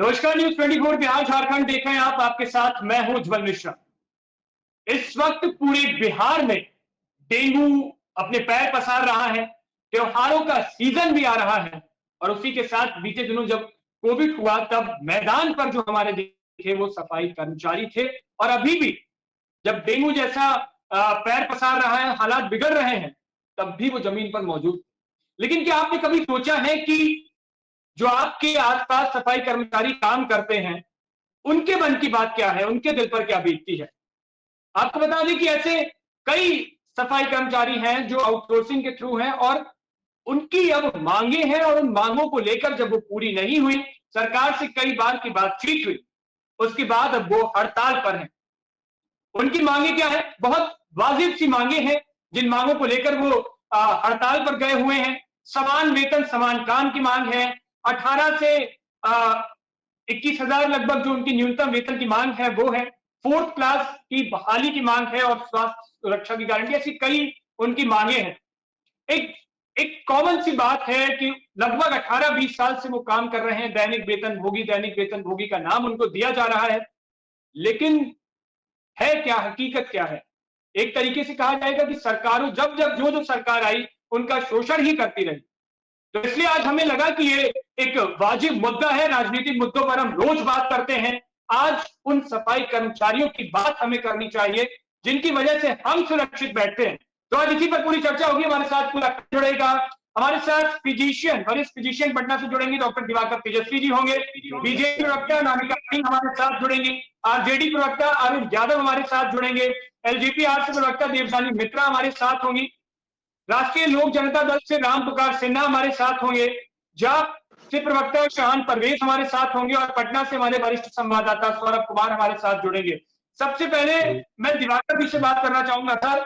नमस्कार, न्यूज 24 बिहार झारखंड देख रहे हैं आप। आपके साथ मैं हूं उज्जवल मिश्रा। इस वक्त पूरे बिहार में डेंगू अपने पैर पसार रहा है। त्योहारों का सीजन भी आ रहा है और उसी के साथ बीते दिनों जब कोविड हुआ तब मैदान पर जो हमारे देखे वो सफाई कर्मचारी थे। और अभी भी जब डेंगू जैसा पैर पसार रहा है, हालात बिगड़ रहे हैं, तब भी वो जमीन पर मौजूद। लेकिन क्या आपने कभी सोचा है कि जो आपके आसपास सफाई कर्मचारी काम करते हैं, उनके मन की बात क्या है, उनके दिल पर क्या बीतती है? आपको बता दें कि ऐसे कई सफाई कर्मचारी हैं जो आउटसोर्सिंग के थ्रू हैं और उनकी अब मांगे हैं और उन मांगों को लेकर जब वो पूरी नहीं हुई, सरकार से कई बार की बातचीत हुई, उसके बाद अब वो हड़ताल पर हैं। उनकी मांगे क्या है? बहुत वाजिब सी मांगे हैं, जिन मांगों को लेकर वो हड़ताल पर गए हुए हैं। समान वेतन समान काम की मांग है। 18 से 21,000 लगभग जो उनकी न्यूनतम वेतन की मांग है वो है। फोर्थ क्लास की बहाली की मांग है और स्वास्थ्य सुरक्षा की गारंटी, ऐसी कई उनकी मांगे हैं। एक एक कॉमन सी बात है कि लगभग 18-20 साल से वो काम कर रहे हैं। दैनिक वेतन भोगी का नाम उनको दिया जा रहा है, लेकिन है क्या, हकीकत क्या है? एक तरीके से कहा जाएगा कि सरकारों जब जब जो जो सरकार आई उनका शोषण ही करती रही। तो इसलिए आज हमें लगा कि ये एक वाजिब मुद्दा है। राजनीतिक मुद्दों पर हम रोज बात करते हैं, आज उन सफाई कर्मचारियों की बात हमें करनी चाहिए जिनकी वजह से हम सुरक्षित बैठते हैं। तो आज इसी पर पूरी चर्चा होगी। हमारे साथ पूरा जुड़ेगा, हमारे साथ फिजिशियन, वरिष्ठ फिजिशियन पटना से जुड़ेंगे, डॉक्टर दिवाकर तेजस्वी जी होंगे। बीजेपी प्रवक्ता नामिका सिंह हमारे साथ जुड़ेंगी। आरजेडी प्रवक्ता अरुण यादव हमारे साथ जुड़ेंगे। एलजेपी से प्रवक्ता देवशानी मित्रा हमारे साथ होंगी। राष्ट्रीय लोक जनता दल से राम पुकार सिन्हा हमारे साथ होंगे। जाप से प्रवक्ता शाहान परवेज हमारे साथ होंगे और पटना से हमारे वरिष्ठ संवाददाता सौरभ कुमार हमारे साथ जुड़ेंगे। सबसे पहले मैं दिवाकर जी से बात करना चाहूंगा। सर,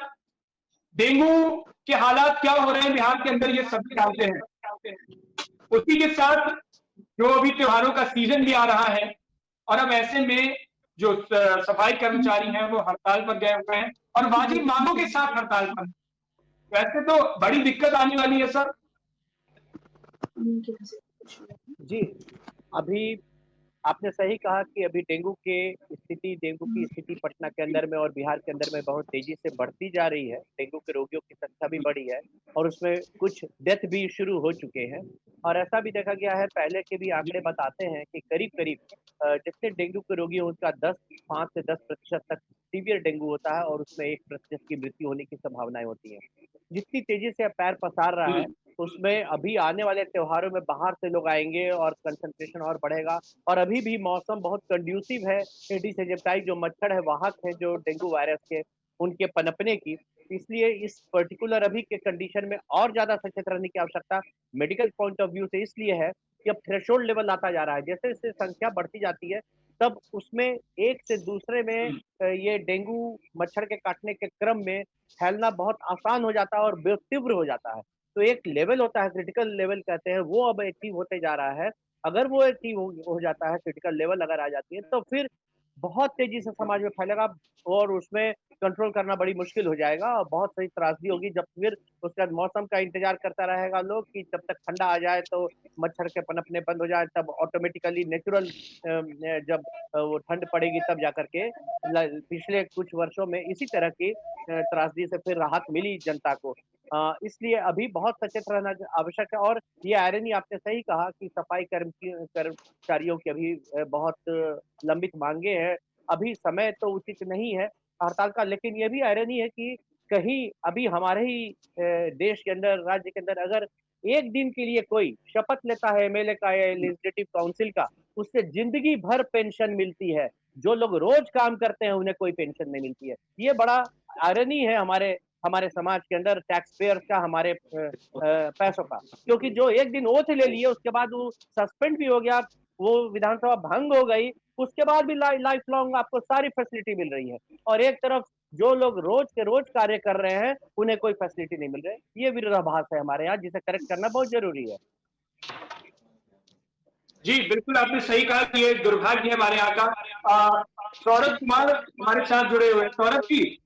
डेंगू के हालात क्या हो रहे हैं बिहार के अंदर, ये सभी जानते हैं। उसी के साथ जो अभी त्योहारों का सीजन भी आ रहा है और अब ऐसे में जो सफाई कर्मचारी हैं वो हड़ताल पर गए हुए हैं और वाजिब मांगों के साथ हड़ताल पर। वैसे तो बड़ी दिक्कत आने वाली है सर। जी, अभी आपने सही कहा कि अभी डेंगू की स्थिति पटना के अंदर में और बिहार के अंदर में बहुत तेजी से बढ़ती जा रही है। डेंगू के रोगियों की संख्या भी बढ़ी है और उसमें कुछ डेथ भी शुरू हो चुके हैं। और ऐसा भी देखा गया है, पहले के भी आंकड़े बताते हैं कि करीब-करीब जितने डेंगू के रोगी हैं उसका 5 से 10% तक सीवियर डेंगू होता है और उसमें 1% की मृत्यु होने की संभावनाएं होती हैं। जितनी तेजी से पैर पसार रहा है, उसमें अभी आने वाले त्योहारों में बाहर से लोग आएंगे और कंसंट्रेशन और बढ़ेगा। और अभी भी मौसम बहुत कंड्यूसिव है एडिस एजिप्टाई जो मच्छर है, वाहक है जो डेंगू वायरस के, उनके पनपने की। इसलिए इस पर्टिकुलर अभी के कंडीशन में और ज़्यादा सचेत रहने की आवश्यकता मेडिकल पॉइंट ऑफ व्यू से इसलिए है कि अब थ्रेशोल्ड लेवल आता जा रहा है। जैसे-जैसे संख्या बढ़ती जाती है, तब उसमें एक से दूसरे में ये डेंगू मच्छर के काटने के क्रम में फैलना बहुत आसान हो जाता है और तीव्र हो जाता है। तो एक लेवल होता है, क्रिटिकल लेवल कहते हैं, वो अब अचीव होते जा रहा है। अगर वो अचीव हो जाता है, क्रिटिकल लेवल अगर आ जाती है, तो फिर बहुत तेज़ी से समाज में फैलेगा और उसमें कंट्रोल करना बड़ी मुश्किल हो जाएगा और बहुत सही त्रासदी होगी। जब फिर उसके बाद मौसम का इंतज़ार करता रहेगा लोग कि जब तक ठंडा आ जाए तो मच्छर के पनपने बंद हो जाए, तब ऑटोमेटिकली नेचुरल जब वो ठंड पड़ेगी तब जाकर के पिछले कुछ वर्षों में इसी तरह की त्रासदी से फिर राहत मिली जनता को। इसलिए अभी बहुत सचेत रहना आवश्यक है। और ये आयरनी आपने सही कहा कि सफाई कर्मचारियों की अभी बहुत लंबित मांगे हैं। अभी समय तो उचित नहीं है हड़ताल का, लेकिन ये भी आयरनी है कि कहीं अभी हमारे ही देश के अंदर, राज्य के अंदर अगर एक दिन के लिए कोई शपथ लेता है एमएलए का या लेजिस्लेटिव काउंसिल का, उससे जिंदगी भर पेंशन मिलती है। जो लोग रोज काम करते हैं उन्हें कोई पेंशन नहीं मिलती है। ये बड़ा आयरनी है हमारे हमारे समाज के अंदर, टैक्स पेयर का, हमारे पैसों का। क्योंकि जो एक दिन ओथ ले लिए उसके बाद वो सस्पेंड भी हो गया, वो विधानसभा भंग हो गई, उसके बाद भी लाइफ लॉन्ग आपको सारी फैसिलिटी मिल रही है। और एक तरफ जो लोग रोज के रोज कार्य कर रहे हैं उन्हें कोई फैसिलिटी नहीं मिल रही है। ये विरोधाभास है हमारे यहाँ, जिसे करेक्ट करना बहुत जरूरी है। जी बिल्कुल, आपने सही कहा कि ये दुर्भाग्य है हमारे यहाँ का। सौरभ कुमार हमारे साथ जुड़े हुए हैं। सौरभ जी,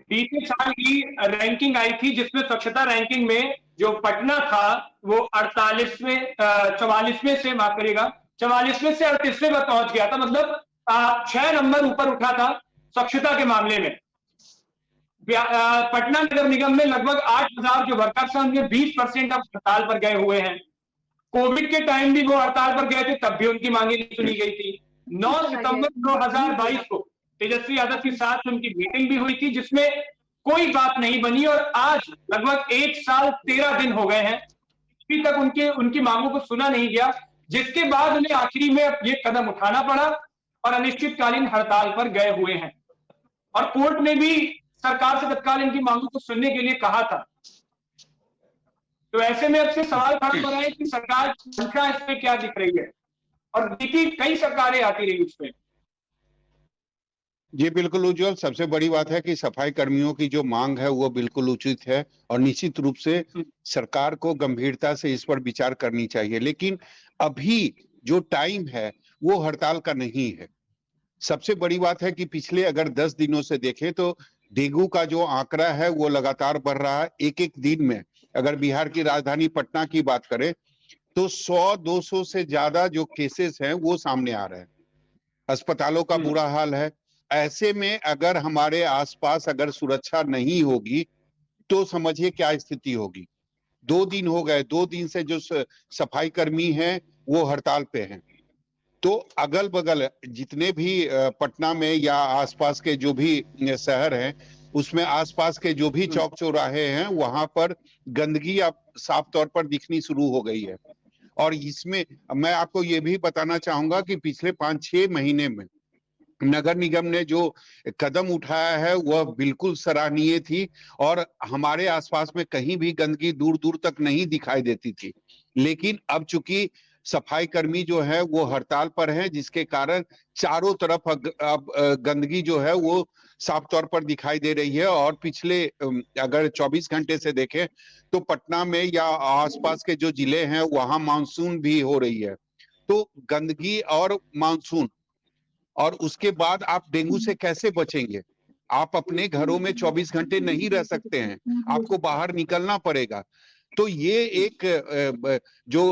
बीते साल की रैंकिंग आई थी जिसमें स्वच्छता रैंकिंग में जो पटना था वो 44वें से, माफ करिएगा, 44वें से 38वें पर पहुंच गया था, मतलब 6 नंबर ऊपर उठा था स्वच्छता के मामले में। पटना नगर निगम में लगभग 8,000 जो वर्कर्स हैं उनके 20% अब हड़ताल पर गए हुए हैं। कोविड के टाइम भी वो हड़ताल पर गए थे, तब भी उनकी मांगे नहीं सुनी गई थी। 9 सितंबर 2022 को तेजस्वी यादव के साथ उनकी मीटिंग भी हुई थी, जिसमें कोई बात नहीं बनी और आज लगभग 1 साल 13 दिन हो गए हैं, अभी तक उनकी मांगों को सुना नहीं गया, जिसके बाद उन्हें आखिरी में ये कदम उठाना पड़ा और अनिश्चितकालीन हड़ताल पर गए हुए हैं। और कोर्ट ने भी सरकार से तत्काल इनकी मांगों को सुनने के लिए कहा था। तो ऐसे में अब से सवाल खड़ा हो रहा है कि सरकार की संख्या इसमें क्या दिख रही है, और देखिए कई सरकारें आती रही उसमें। जी बिल्कुल उज्जवल, सबसे बड़ी बात है कि सफाई कर्मियों की जो मांग है वो बिल्कुल उचित है और निश्चित रूप से सरकार को गंभीरता से इस पर विचार करनी चाहिए, लेकिन अभी जो टाइम है वो हड़ताल का नहीं है। सबसे बड़ी बात है कि पिछले अगर 10 दिनों से देखें तो डेंगू का जो आंकड़ा है वो लगातार बढ़ रहा है। एक दिन में अगर बिहार की राजधानी पटना की बात करें तो 100-200 से ज्यादा जो केसेस हैं वो सामने आ रहे हैं। अस्पतालों का बुरा हाल है। ऐसे में अगर हमारे आसपास अगर सुरक्षा नहीं होगी तो समझिए क्या स्थिति होगी। 2 दिन हो गए, 2 दिन से जो सफाई कर्मी हैं वो हड़ताल पे हैं। तो अगल बगल जितने भी पटना में या आसपास के जो भी शहर हैं उसमें आसपास के जो भी चौक चौराहे हैं वहां पर गंदगी अब साफ तौर पर दिखनी शुरू हो गई है। और इसमें मैं आपको ये भी बताना चाहूंगा कि पिछले 5-6 महीने में नगर निगम ने जो कदम उठाया है वह बिल्कुल सराहनीय थी और हमारे आसपास में कहीं भी गंदगी दूर दूर तक नहीं दिखाई देती थी। लेकिन अब चूंकि सफाई कर्मी जो है वो हड़ताल पर हैं, जिसके कारण चारों तरफ अब गंदगी जो है वो साफ तौर पर दिखाई दे रही है। और पिछले अगर 24 घंटे से देखें तो पटना में या आसपास के जो जिले हैं वहां मानसून भी हो रही है। तो गंदगी और मानसून और उसके बाद आप डेंगू से कैसे बचेंगे? आप अपने घरों में 24 घंटे नहीं रह सकते हैं, आपको बाहर निकलना पड़ेगा। तो ये एक जो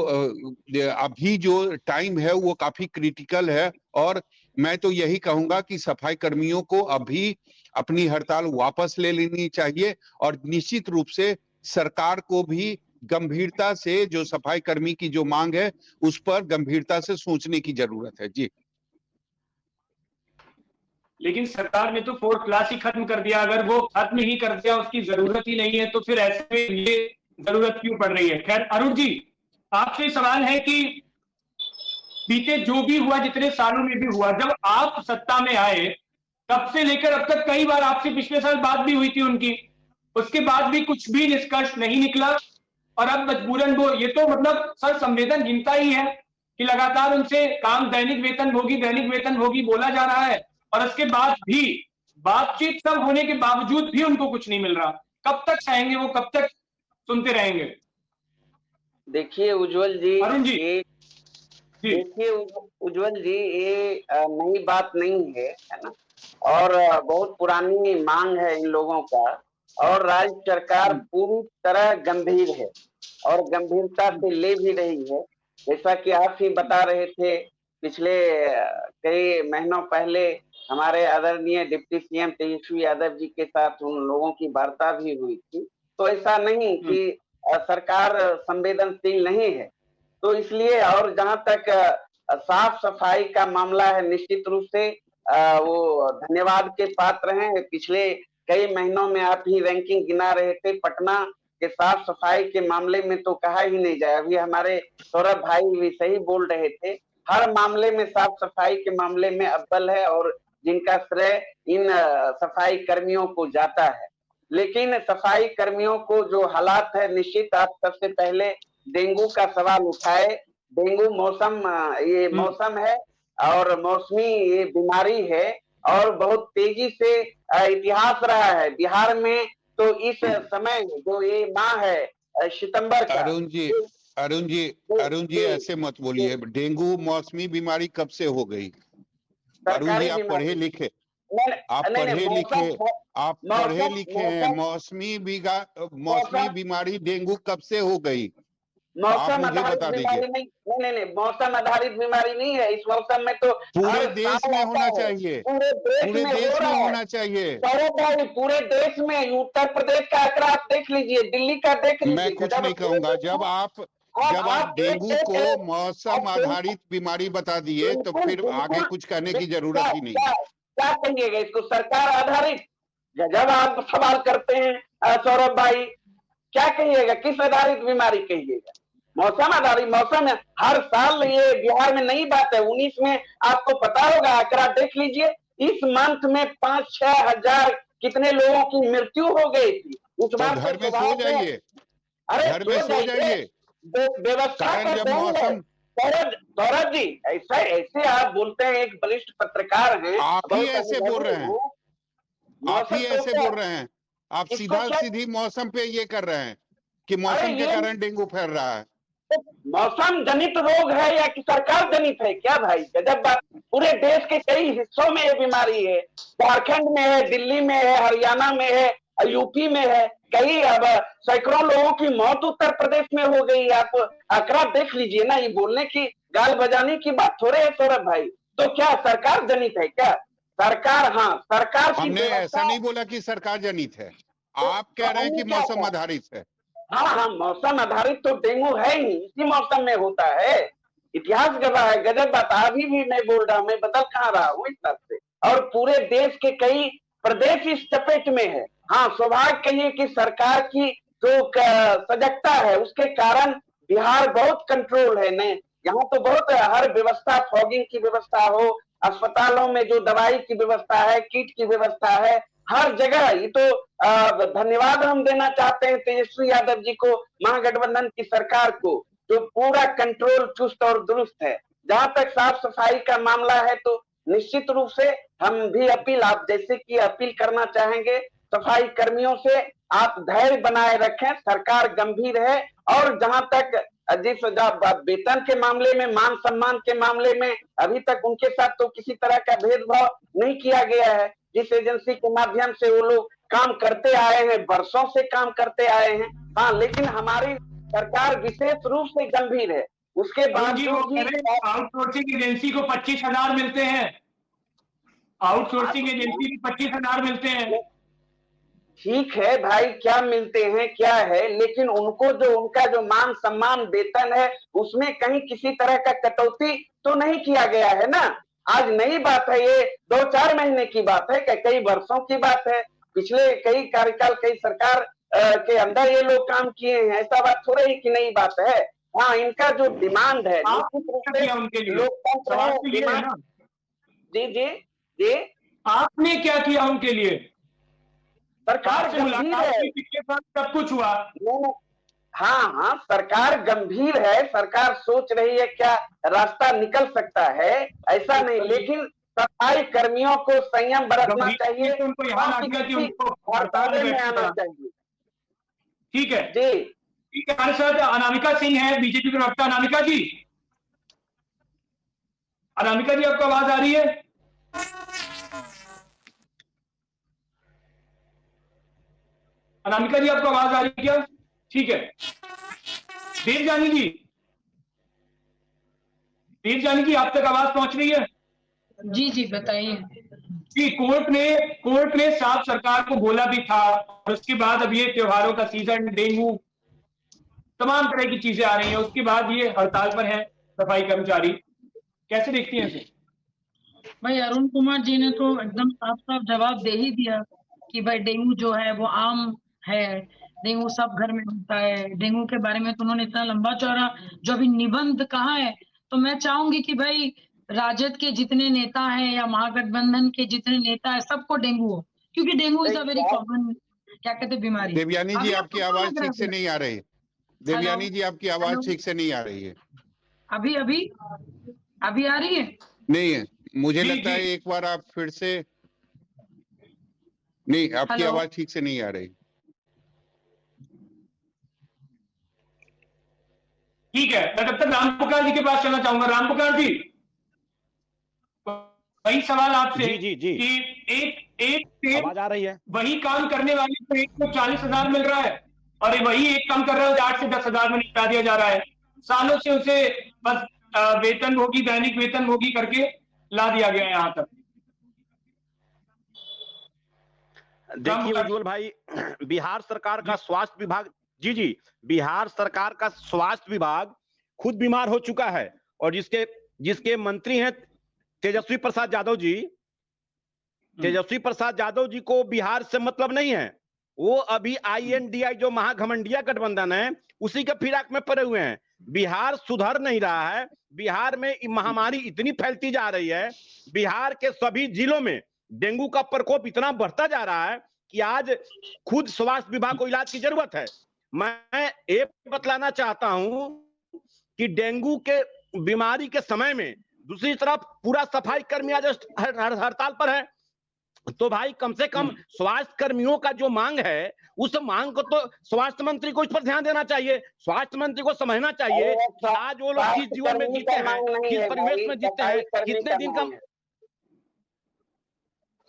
अभी जो टाइम है वो काफी क्रिटिकल है और मैं तो यही कहूंगा कि सफाई कर्मियों को अभी अपनी हड़ताल वापस ले लेनी चाहिए और निश्चित रूप से सरकार को भी गंभीरता से जो सफाई कर्मी की जो मांग है उस पर गंभीरता से सोचने की जरूरत है। जी लेकिन सरकार ने तो 4th क्लास ही खत्म कर दिया। अगर वो खत्म ही कर दिया, उसकी जरूरत ही नहीं है, तो फिर ऐसे में ये जरूरत क्यों पड़ रही है? खैर अरुण जी, आपसे सवाल है कि बीते जो भी हुआ, जितने सालों में भी हुआ, जब आप सत्ता में आए तब से लेकर अब तक कई बार आपसे पिछले साल बात भी हुई थी उनकी, उसके बाद भी कुछ भी निष्कर्ष नहीं निकला और अब मजबूरन वो, ये तो मतलब सर संवेदनहीनता ही है कि लगातार उनसे काम दैनिक वेतन भोगी बोला जा रहा है और उसके बाद भी बातचीत सब होने के बावजूद भी उनको कुछ नहीं मिल रहा। कब तक चाहेंगे वो, कब तक सुनते रहेंगे? देखिए उज्जवल जी, अरुण जी, देखिए उज्जवल जी, ये नई बात नहीं है, है ना, और बहुत पुरानी मांग है इन लोगों का और राज्य सरकार पूरी तरह गंभीर है और गंभीरता से ले भी रही है। जैसा कि आप ही बता रहे थे, पिछले कई महीनों पहले हमारे आदरणीय डिप्टी सीएम तेजस्वी यादव जी के साथ उन लोगों की वार्ता भी हुई थी। तो ऐसा नहीं कि सरकार संवेदनशील नहीं है। तो इसलिए, और जहां तक साफ सफाई का मामला है, निश्चित रूप से वो धन्यवाद के पात्र हैं। पिछले कई महीनों में आप ही रैंकिंग गिना रहे थे, पटना के साफ सफाई के मामले में तो कहा ही नहीं जाए। अभी हमारे सौरभ भाई भी सही बोल रहे थे, हर मामले में साफ सफाई के मामले में अव्वल है और जिनका श्रेय इन सफाई कर्मियों को जाता है। लेकिन सफाई कर्मियों को जो हालात है, निश्चित आप सबसे पहले डेंगू का सवाल उठाए। डेंगू मौसम, ये मौसम है और मौसमी ये बीमारी है और बहुत तेजी से इतिहास रहा है बिहार में। तो इस समय जो ये माह है सितंबर का, अरुण जी ऐसे मत बोलिए। डेंगू मौसमी बीमारी कब से हो गई? अरुण जी, आप पढ़े लिखे हैं। मौसमी बीमारी डेंगू कब से हो गई? मौसम मुझे आधारित बता बीमारी दीजिए। नहीं, मौसम आधारित बीमारी नहीं है। इस मौसम में तो पूरे हर देश साल में आता होना है, चाहिए, पूरे देश पूरे में देश हो में रहा है। होना चाहिए। सौरभ भाई, पूरे देश में उत्तर प्रदेश का आंकड़ा आप देख लीजिए, दिल्ली का देख लीजिए। मैं कुछ नहीं कहूंगा। जब आप डेंगू को मौसम आधारित बीमारी बता दिए तो फिर आगे कुछ कहने की जरूरत ही नहीं। क्या कहिएगा इसको, सरकार आधारित? जब आप सवाल करते हैं सौरभ भाई, क्या कहिएगा, किस आधारित बीमारी कहिएगा? मौसम आधारित, मौसम है हर साल। ये बिहार में नई बात है। 19 में आपको पता होगा, आंकड़ा देख लीजिए, इस मंथ में 5-6 हजार कितने लोगों की मृत्यु हो गई थी। उस तो बात घर में सो जाइए, अरे घर में सो जाइए। व्यवस्था कारण का जब ढंग है। मौसम, सौरभ जी, ऐसे आप बोलते हैं, एक वरिष्ठ पत्रकार हैं, आप ही ऐसे बोल रहे हैं, आप ही ऐसे बोल रहे हैं। आप सीधा सीधी मौसम पे ये कर रहे हैं कि मौसम के कारण डेंगू फैल रहा है। मौसम जनित रोग है या कि सरकार जनित है क्या भाई? गजब बात। पूरे देश के कई हिस्सों में ये बीमारी है। झारखंड में है, दिल्ली में है, हरियाणा में है, यूपी में है। कई अब सैकड़ों लोगों की मौत उत्तर प्रदेश में हो गई। आप आंकड़ा देख लीजिए ना। ये बोलने की, गाल बजाने की बात थोड़े है सौरभ भाई। तो क्या सरकार जनित है क्या? सरकार, हाँ, सरकार की हमने ऐसा नहीं बोला कि सरकार जनित है। आप कह रहे हैं कि मौसम आधारित है। हाँ, मौसम आधारित तो डेंगू है ही, इसी मौसम में होता है। इतिहास गवाह है। गजब बात। अभी भी मैं बोल रहा हूँ, मैं बदल कहाँ रहा हूँ इस तरह से। और पूरे देश के कई प्रदेश इस चपेट में है। हाँ, सौभाग्य कहिए कि सरकार की जो सजगता है, उसके कारण बिहार बहुत कंट्रोल है। नहीं, यहाँ तो बहुत हर व्यवस्था, फॉगिंग की व्यवस्था हो, अस्पतालों में जो दवाई की व्यवस्था है, किट की व्यवस्था है, हर जगह। ये तो धन्यवाद हम देना चाहते हैं तेजस्वी यादव जी को, महागठबंधन की सरकार को, जो पूरा कंट्रोल चुस्त और दुरुस्त है। जहां तक साफ सफाई का मामला है, तो निश्चित रूप से हम भी अपील, आप जैसे कि अपील करना चाहेंगे सफाई कर्मियों से, आप धैर्य बनाए रखें, सरकार गंभीर है। और जहां तक जिस वेतन के मामले में, मान सम्मान के मामले में, अभी तक उनके साथ तो किसी तरह का भेदभाव नहीं किया गया है। जिस एजेंसी के माध्यम से वो लोग काम करते आए हैं, वर्षों से काम करते आए हैं। हाँ, लेकिन हमारी सरकार विशेष रूप से गंभीर है। उसके बावजूद आउटसोर्सिंग एजेंसी को 25,000 मिलते हैं। आउटसोर्सिंग एजेंसी को 25,000 मिलते हैं। ठीक है भाई, क्या मिलते हैं क्या है, लेकिन उनको जो उनका जो मान सम्मान वेतन है, उसमें कहीं किसी तरह का कटौती तो नहीं किया गया है ना। आज नई बात है, ये 2-4 महीने की बात है, कई वर्षों की बात है। पिछले कई कार्यकाल, कई सरकार के अंदर ये लोग काम किए हैं। ऐसा बात थोड़ा ही कि नई बात है। हाँ, इनका जो डिमांड है, लोकतंत्र है। जी जी जी, आपने क्या किया उनके लिए? सरकार से मुलाकात की, पिछले साल सब कुछ हुआ। हाँ, सरकार गंभीर है। सरकार सोच रही है क्या रास्ता निकल सकता है, ऐसा नहीं। लेकिन सफाई कर्मियों को संयम बरतना चाहिए, उनको यहाँ हड़ताल में आना चाहिए। ठीक है जी, ठीक है। हमारे साथ अनामिका सिंह है, बीजेपी प्रवक्ता। अनामिका जी, अनामिका जी, आपको आवाज आ रही है? अनामिका जी, आपको आवाज आ रही है क्या? ठीक है। देवजानी जी, आप तक आवाज पहुंच रही है? जी बताइए। जी, कोर्ट ने साफ सरकार को बोला भी था, और उसके बाद अब ये त्योहारों का सीजन, डेंगू, तमाम तरह की चीजें आ रही हैं, उसके बाद ये हड़ताल पर हैं सफाई कर्मचारी। कैसे देखती हैं इसे? भाई, अरुण कुमार जी ने तो एकदम साफ साफ जवाब दे ही दिया कि भाई डेंगू जो है वो आम है, डेंगू सब घर में होता है। डेंगू के बारे में तो उन्होंने इतना लंबा चौड़ा जो अभी निबंध कहा है, तो मैं चाहूंगी कि भाई राजद के जितने नेता हैं या महागठबंधन के जितने नेता है, सबको डेंगू हो, क्योंकि dengue is a very common, क्या कहते हैं, बीमारी। देवयानी जी, आपकी आवाज ठीक से नहीं आ रही। देवयानी जी, आपकी आवाज ठीक से नहीं आ रही है। अभी आ रही है? नहीं है, मुझे लगता है एक बार आप फिर से। नहीं, आपकी आवाज ठीक से नहीं आ रही। ठीक है, मैं तब तक रामपुकार जी के पास चलना चाहूंगा। रामपुकार जी, वही सवाल आपसे कि एक आवाज आ रही है? वही काम करने वाले को 140,000 मिल रहा है, और वही एक काम कर रहा है 8 से 10,000 में निपटा दिया जा रहा है। सालों से उसे बस वेतन भोगी, दैनिक वेतन भोगी करके ला दिया गया है यहाँ तक। देखिए उज्जवल भाई, बिहार सरकार का स्वास्थ्य विभाग, जी बिहार सरकार का स्वास्थ्य विभाग खुद बीमार हो चुका है, और जिसके मंत्री हैं तेजस्वी प्रसाद यादव जी, तेजस्वी प्रसाद यादव जी को बिहार से मतलब नहीं है। वो अभी INDI जो महाघमंडिया गठबंधन है उसी के फिराक में पड़े हुए हैं। बिहार सुधर नहीं रहा है। बिहार में महामारी इतनी फैलती जा रही है, बिहार के सभी जिलों में डेंगू का प्रकोप इतना बढ़ता जा रहा है कि आज खुद स्वास्थ्य विभाग को इलाज की जरूरत है। मैं एक बतलाना चाहता हूं कि डेंगू के बीमारी के समय में दूसरी तरफ पूरा सफाई कर्मी आज हड़ताल पर है। तो भाई कम से कम स्वास्थ्य कर्मियों का जो मांग है, उस मांग को तो स्वास्थ्य मंत्री को इस पर ध्यान देना चाहिए। स्वास्थ्य मंत्री को समझना चाहिए कि आज वो लोग किस जीवन में जीते हैं, किस परिवेश में जीते हैं, कितने दिन का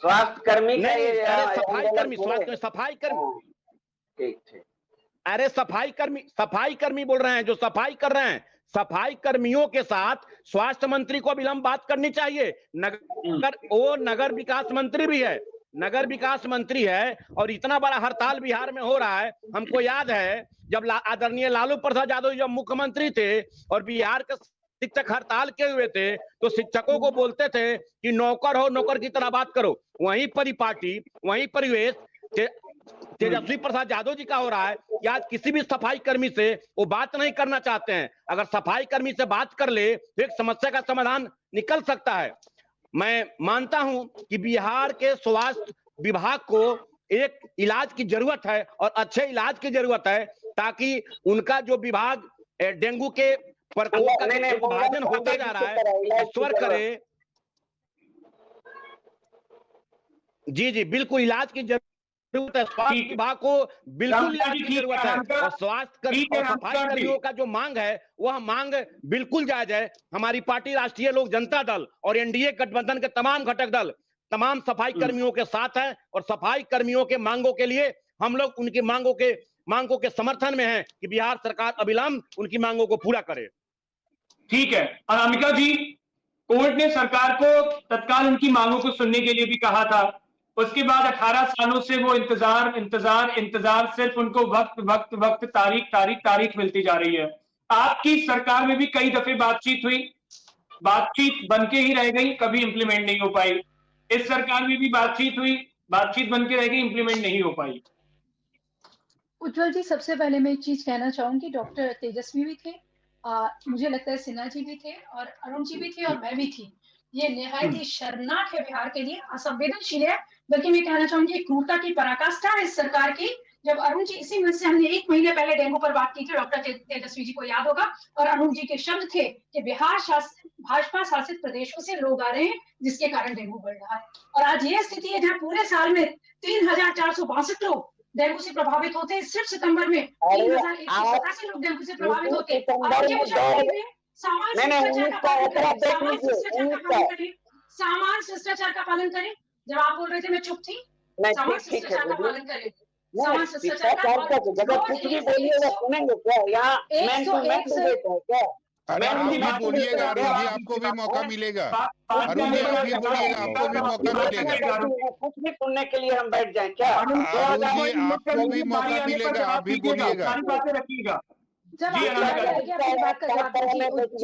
स्वास्थ्य कर्मी का सफाई कर्मी, सफाई कर्मी, ठीक, अरे सफाई कर्मी बोल रहे हैं, जो सफाई कर रहे हैं। सफाई कर्मियों के साथ स्वास्थ्य मंत्री को विलंब बात करनी चाहिए। वो नगर विकास मंत्री भी है, नगर विकास मंत्री है, और इतना बड़ा हड़ताल बिहार में हो रहा है। हमको याद है जब आदरणीय लालू प्रसाद यादव जब मुख्यमंत्री थे और बिहार के शिक्षक हड़ताल किए हुए थे, तो शिक्षकों को बोलते थे कि नौकर हो, नौकर की तरह बात करो। वहीं परिपाटी, वहीं परिवेश तेजस्वी प्रसाद यादव जी का हो रहा है कि आज किसी भी सफाई कर्मी से वो बात नहीं करना चाहते हैं। अगर सफाई कर्मी से बात कर ले तो एक समस्या का समाधान निकल सकता है। मैं मानता हूं कि बिहार के स्वास्थ्य विभाग को एक इलाज की जरूरत है, और अच्छे इलाज की जरूरत है, ताकि उनका जो विभाग डेंगू के प्रकोप का विभाजन होता जा रहा है, ईश्वर करे। जी बिल्कुल इलाज की जरूरत है, स्वास्थ्य विभाग को बिल्कुल इलाज की जरूरत है, और स्वास्थ्य और सफाई कर्मियों का जो मांग है वह मांग बिल्कुल जायज है। हमारी पार्टी राष्ट्रीय लोक जनता दल और NDA गठबंधन के तमाम घटक दल तमाम सफाई कर्मियों के साथ हैं, और सफाई कर्मियों के मांगों के लिए हम लोग उनकी मांगों के समर्थन में हैं कि बिहार सरकार अविलंब उनकी मांगों को पूरा करे। ठीक है अनामिका जी, कोर्ट ने सरकार को तत्काल उनकी मांगों को सुनने के लिए भी कहा था। उसके बाद 18 सालों से वो इंतजार सिर्फ उनको वक्त तारीख मिलती जा रही है। आपकी सरकार में भी कई दफे बातचीत हुई, बातचीत बनके ही रह गई, कभी इंप्लीमेंट नहीं हो पाई। इस सरकार में भी बातचीत हुई, बातचीत बनके रह गई, इंप्लीमेंट नहीं हो पाई। उज्जवल जी, सबसे पहले मैं एक चीज कहना चाहूंगी, डॉक्टर तेजस्वी भी थे, मुझे लगता है सिन्हा जी भी थे, और अरुण जी भी थे, और मैं भी थी। ये निहायत ही शर्मनाक है बिहार के लिए, असंवेदनशील है। बल्कि मैं कहना चाहूंगी क्रूरता की पराकाष्ठा है इस सरकार की। जब अरुण जी, इसी में से हमने 1 महीने पहले डेंगू पर बात की थी, डॉक्टर तेजस्वी जी को याद होगा, और अरुण जी के शब्द थे कि बिहार भाजपा शासित प्रदेशों से लोग आ रहे हैं जिसके कारण डेंगू बढ़ रहा है। और आज ये स्थिति है जहाँ पूरे साल में 3,462 लोग डेंगू से प्रभावित होते हैं। सिर्फ सितंबर में 3,187 लोग डेंगू से प्रभावित होते हैं। सामान्य शिष्टाचार का पालन करें। जब आप बोल रहे थे मैं चुप थी, सामान्य शिष्टाचार का पालन करें। सामान्य शिष्टाचार कुछ भी बोलिएगा सुनेंगे क्या? यहाँ अरे आप भी बोलिएगा अरुण जी, आपको भी मौका मिलेगा। अरुण जी आप भी बोलिएगा, आपको भी मौका मिलेगा। कुछ भी सुनने के लिए हम बैठ जाए क्या? अरुण जी आपको भी मौका मिलेगा, आप भी बोलिएगा। जब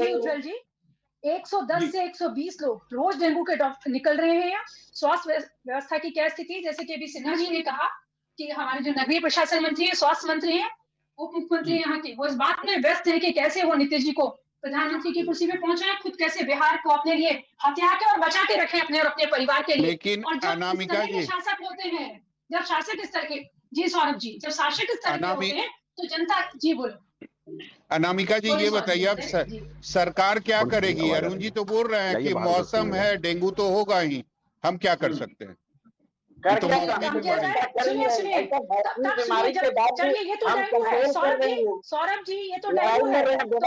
उज्जवल जी 110 से 120 लोग रोज डेंगू के डॉक्टर निकल रहे हैं। स्वास्थ्य व्यवस्था की क्या स्थिति, जैसे कि अभी सिन्हा जी ने कहा कि हमारे जो नगरीय प्रशासन मंत्री है, स्वास्थ्य मंत्री है, उप मुख्यमंत्री यहाँ के, वो इस बात में व्यस्त है कि कैसे वो नीतीश जी को प्रधानमंत्री की कुर्सी पे पहुंचाए, खुद कैसे बिहार को अपने लिए हथिया के और बचा के रखे अपने और अपने परिवार के लिए। लेकिन अनामिका जी, शासक होते हैं, जब शासक स्तर के, जी सौरभ जी, जब शासक स्तर के होते हैं तो जनता, जी बोलो। अनामिका जी ये बताइए अब सरकार क्या करेगी? अरुण जी तो बोल रहे हैं कि मौसम है, डेंगू तो होगा ही, हम क्या कर सकते हैं? तो सौरभ जी ये तो डेंगू है, तो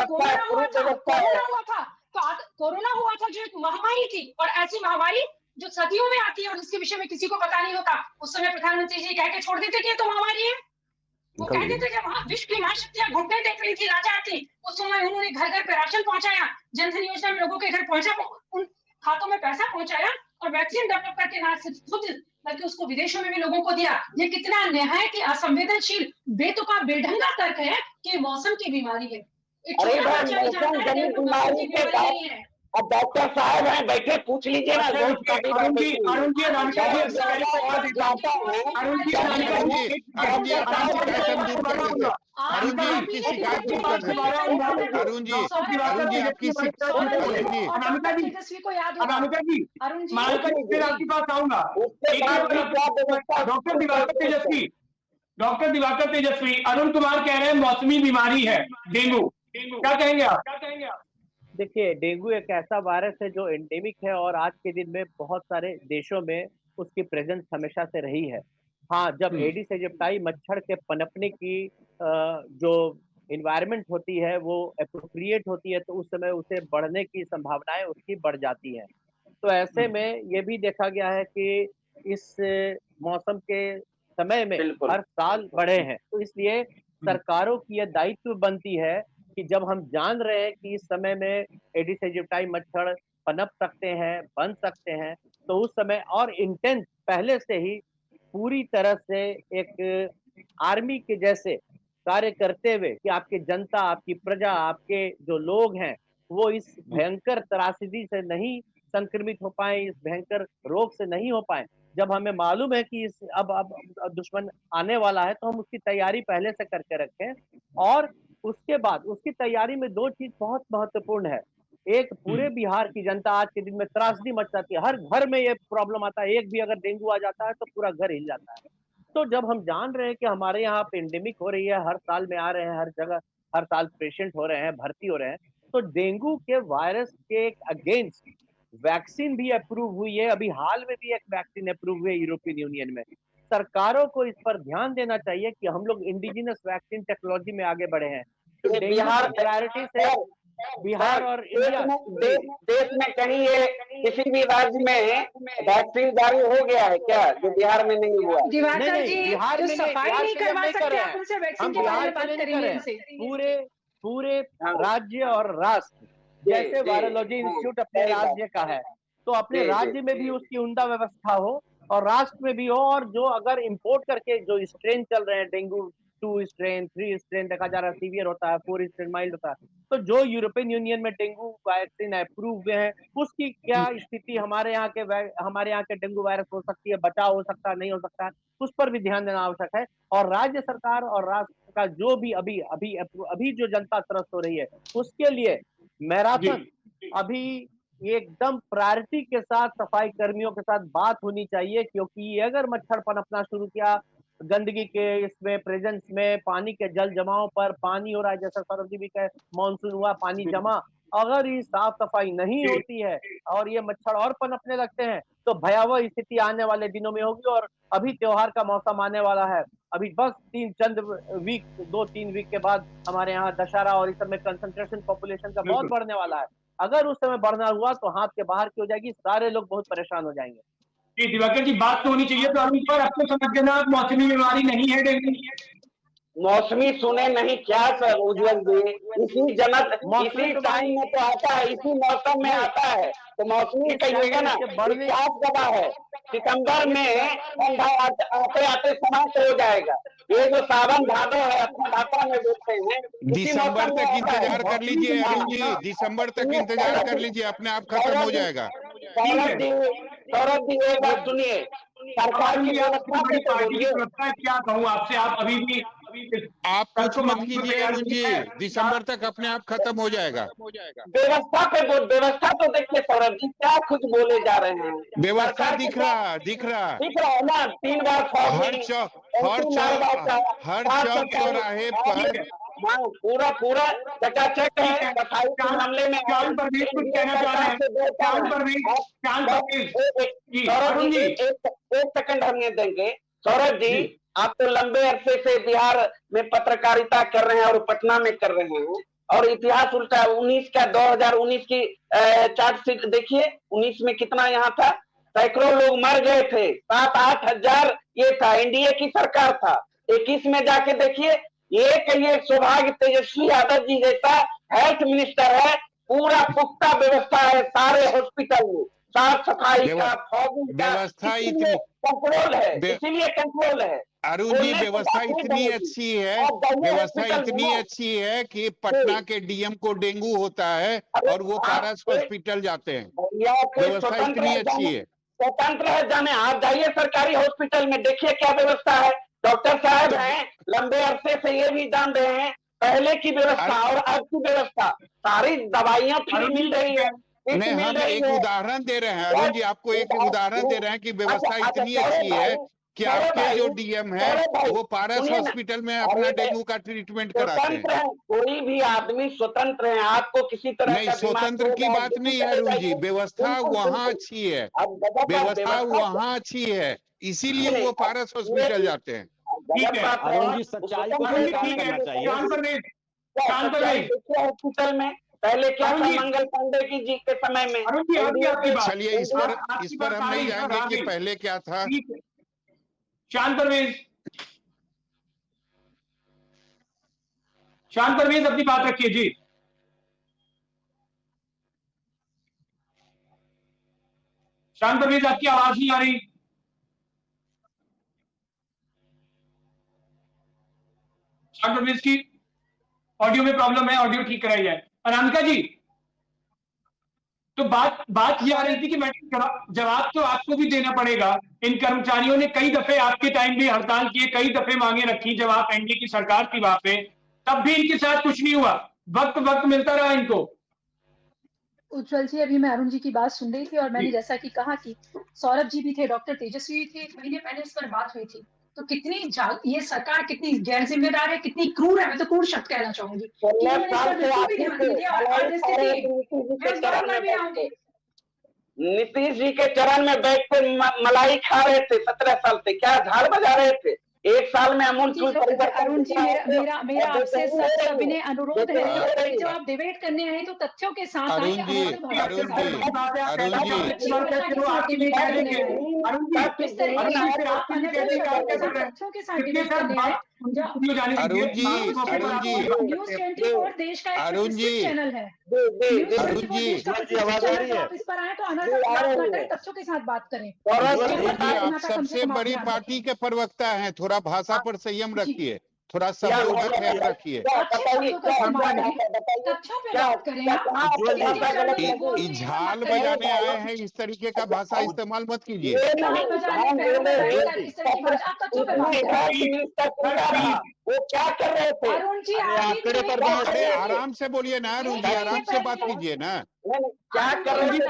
कोरोना हुआ था जो एक महामारी थी, और ऐसी महामारी जो सदियों में आती है और जिसके विषय में किसी को पता नहीं होता, उस समय प्रधानमंत्री जी कह के छोड़ देते कि ये तो महामारी है। वो कहते थे जब वहाँ विश्व की महाशक्तियां घुटने टेक रही थी, राजा थी, उस समय उन्होंने घर घर पे राशन पहुंचाया, जनधन योजना में लोगों के घर पहुंचा, उन खातों में पैसा पहुंचाया और वैक्सीन डेवलप करके ना सिर्फ खुद बल्कि उसको विदेशों में भी लोगों को दिया। ये कितना निहायत ही असंवेदनशील, बेतुका, बेढंगा तर्क है कि मौसम की बीमारी है। अरे भाई मौसम जनित बीमारी के बाद अब डॉक्टर साहब हैं बैठे, पूछ लीजिए ना। अरुण जी, अनामिका जी, आपकी शिकायत दूर कर देते अरुण जी आपकी अनामिका जी, अनामिका जी, फिर आपके पास आऊंगा। डॉक्टर दिवाकर तेजस्वी, अरुण कुमार कह रहे हैं मौसमी बीमारी है डेंगू, क्या कहेंगे आप? देखिए, डेंगू एक ऐसा वायरस है जो एंडेमिक है और आज के दिन में बहुत सारे देशों में उसकी प्रेजेंस हमेशा से रही है। हाँ, जब एडिस एजिप्टाई मच्छर के पनपने की जो इन्वायरमेंट होती है वो एप्रोप्रिएट होती है, तो उस समय उसे बढ़ने की संभावनाएं उसकी बढ़ जाती हैं। तो ऐसे में ये भी देखा गया है कि इस मौसम के समय में हर साल बढ़े हैं, तो इसलिए सरकारों की यह दायित्व बनती है कि जब हम जान रहे हैं कि इस समय में एडिस एजिप्टाई मच्छर पनप सकते हैं, बन सकते हैं, तो उस समय और इंटेंस पहले से ही पूरी तरह से एक आर्मी के जैसे कार्य करते हुए कि आपकी जनता, आपकी प्रजा, आपके जो लोग हैं वो इस भयंकर त्रासदी से नहीं संक्रमित हो पाए, इस भयंकर रोग से नहीं हो पाए। जब हमें मालूम है कि इस अब दुश्मन आने वाला है, तो हम उसकी तैयारी पहले से करके रखें। और उसके बाद उसकी तैयारी में दो चीज बहुत महत्वपूर्ण है। एक, पूरे बिहार की जनता आज के दिन में त्रासदी मच जाती है, हर घर में ये प्रॉब्लम आता है, एक भी अगर डेंगू आ जाता है तो पूरा घर हिल जाता है। तो जब हम जान रहे हैं कि हमारे यहाँ पेंडेमिक हो रही है, हर साल में आ रहे हैं, हर जगह हर साल पेशेंट हो रहे हैं, भर्ती हो रहे हैं, तो डेंगू के वायरस के अगेंस्ट वैक्सीन भी अप्रूव हुई है। अभी हाल में भी एक वैक्सीन अप्रूव हुई है यूरोपियन यूनियन में। सरकारों को इस पर ध्यान देना चाहिए कि हम लोग इंडिजिनस वैक्सीन टेक्नोलॉजी में आगे बढ़े हैं। तो बिहार प्रायोरिटी से बिहार और इंडिया देश में कहीं ये किसी भी राज्य में वैक्सीन जारी हो गया है क्या, जो बिहार में नहीं हुआ? दिवाकर जी, बिहार में सफाई नहीं करवा सकते आप उनसे, वैक्सीन के बारे में बात करेंगे। पूरे राज्य और राष्ट्र, जैसे वायरोलॉजी इंस्टीट्यूट अपने राज्य का है, तो अपने राज्य में भी उसकी उम्दा व्यवस्था हो और राष्ट्र में भी हो। और जो अगर इंपोर्ट करके जो स्ट्रेन चल रहे हैं, डेंगू 2 स्ट्रेन 3 स्ट्रेन देखा जा रहा है, सीवियर होता है, 4 स्ट्रेन माइल्ड होता है, तो जो यूरोपियन यूनियन में डेंगू वैक्सीन अप्रूव हुए हैं, उसकी क्या स्थिति हमारे यहाँ के डेंगू वायरस हो सकती है, बचाव हो सकता है, नहीं हो सकता है, उस पर भी ध्यान देना आवश्यक है। और राज्य सरकार और राष्ट्र का जो भी अभी जो जनता त्रस्त हो रही है, उसके लिए मैराथन अभी एकदम प्रायोरिटी के साथ सफाई कर्मियों के साथ बात होनी चाहिए, क्योंकि अगर मच्छर पनपना शुरू किया गंदगी के इसमें प्रेजेंस में, पानी के जल जमाव पर, पानी हो रहा है जैसा सौरभ जी भी कहे, मानसून हुआ, पानी जमा, अगर ये साफ सफाई नहीं होती है और ये मच्छर और पनपने लगते हैं तो भयावह स्थिति आने वाले दिनों में होगी। और अभी त्योहार का मौसम आने वाला है, अभी बस 2-3 वीक के बाद हमारे यहाँ दशहरा और इस समय कंसंट्रेशन पॉपुलेशन का बहुत बढ़ने वाला है। अगर उस समय बढ़ना हुआ तो हाथ के बाहर की हो जाएगी, सारे लोग बहुत परेशान हो जाएंगे। जी दिवाकर जी, बात तो होनी चाहिए। तो अरुण पर आपको समझ देना मौसमी बीमारी नहीं है डेंगू। मौसमी सुने नहीं क्या सर उज्जवल जी, इसी टाइम में तो आता है, इसी मौसम में आता है, तो मौसमी कहिएगा ना, क्या दवा है, सितंबर में ठंडा आते आते समाप्त हो जाएगा। ये जो सावन भादो है अपने भाषा में बोलते हैं, दिसंबर तक इंतजार कर लीजिए अरुण जी, दिसंबर तक इंतजार कर लीजिए, अपने आप खत्म हो जाएगा। सौरभ जी एक बात सुनिए, सरकार की व्यवस्था क्या कहूँ आपसे, आप अभी भी आप कुछ मत कीजिए अरुण जी, दिसंबर तक अपने आप खत्म हो जाएगा। व्यवस्था तो देखिए सौरभ जी, क्या कुछ बोले जा रहे हैं, व्यवस्था दिख रहा है ना। 3 बार हर चौक चौराहे पर पूरा चकाचक है। सफाई के मामले में कुछ कहना चाह रहे हैं। सौरभ जी एक सेकंड हमें देंगे। सौरभ जी, आप तो लंबे अरसे से बिहार में पत्रकारिता कर रहे हैं और पटना में कर रहे हैं, और इतिहास उल्टा 2019 की चार्जशीट देखिए, 19 में कितना यहाँ था, सैकड़ों लोग मर गए थे, 7-8 हजार ये था, एनडीए की सरकार था। 21 में जाके देखिए, ये सौभाग्य तेजस्वी यादव जी जैसा हेल्थ मिनिस्टर है, पूरा पुख्ता व्यवस्था है सारे हॉस्पिटल में, साफ सफाई का, फॉगिंग का, व्यवस्था इसीलिए कंट्रोल है, इसीलिए कंट्रोल है। अरुण जी, व्यवस्था इतनी अच्छी है, व्यवस्था इतनी अच्छी है कि पटना के डीएम को डेंगू होता है और वो पारस हॉस्पिटल जाते हैं। व्यवस्था इतनी अच्छी है, स्वतंत्र है, जाने आप जाइए सरकारी हॉस्पिटल में, देखिए क्या व्यवस्था है। डॉक्टर साहब हैं, लंबे अरसे से ये भी जान रहे हैं, पहले की व्यवस्था और अब की व्यवस्था, सारी दवाइयां फ्री मिल रही है। नहीं, हम एक उदाहरण दे रहे हैं अरुण जी, आपको एक उदाहरण दे रहे हैं कि व्यवस्था इतनी अच्छी है कि आपके जो डीएम है वो पारस हॉस्पिटल में अपना डेंगू का ट्रीटमेंट कराते हैं। कोई भी आदमी स्वतंत्र है, आपको किसी तरह नहीं, स्वतंत्र की बात नहीं है अरुण जी, व्यवस्था वहाँ अच्छी है, व्यवस्था वहाँ अच्छी है, इसीलिए वो पारस हॉस्पिटल जाते हैं। ठीक है अरुण जी, सच्चाई को स्वीकार करना चाहिए। हॉस्पिटल में पहले क्या था मंगल पांडे जी के समय में। चलिए इस पर हम नहीं जाएंगे कि पहले क्या था। शांत परवेज अपनी बात रखिए जी। शांत परवेज, आपकी आवाज नहीं आ रही। शांत परवेज की ऑडियो में प्रॉब्लम है, ऑडियो ठीक कराई जाए। अनामिका जी, तो बात ये आ रही थी कि मैडम जवाब तो आपको भी देना पड़ेगा। इन कर्मचारियों ने कई दफे आपके टाइम भी हड़ताल किए, कई दफे मांगे रखी जब आप एनडीए की सरकार थी वहां पे, तब भी इनके साथ कुछ नहीं हुआ, वक्त मिलता रहा इनको। उज्जवल जी, अभी मैं अरुण जी की बात सुन रही थी और मैंने जैसा कि कहा कि सौरभ जी भी थे, डॉक्टर तेजस्वी भी थे, महीने पहले इस पर बात हुई थी। तो कितनी ये सरकार कितनी गैर जिम्मेदार है, कितनी क्रूर है, मैं तो क्रूर शब्द कहना चाहूंगी। नीतीश जी के चरण में बैठ कर मलाई खा रहे थे 17 साल से, क्या झाड़ बजा रहे थे। एक साल में अमूल अरुण जी, मेरा आपसे सविनय अनुरोध है कि जब आप डिबेट करने आए तो तथ्यों के साथ अरुण जी चैनल है। आवाज आ रही है? इस पर आए तो अनर्गल तथ्यों के साथ बात करें। आप सबसे बड़ी पार्टी के प्रवक्ता हैं, थोड़ा भाषा पर संयम रखिए, थोड़ा शब्दों का ख्याल रखिए। झाल बजाने आए हैं, इस तरीके का भाषा इस्तेमाल मत कीजिए। वो क्या कर रहे थे? आंकड़े पर अरे आराम से बोलिए ना अरुण जी, आराम से बात कीजिए ना। क्या कर रहे थे?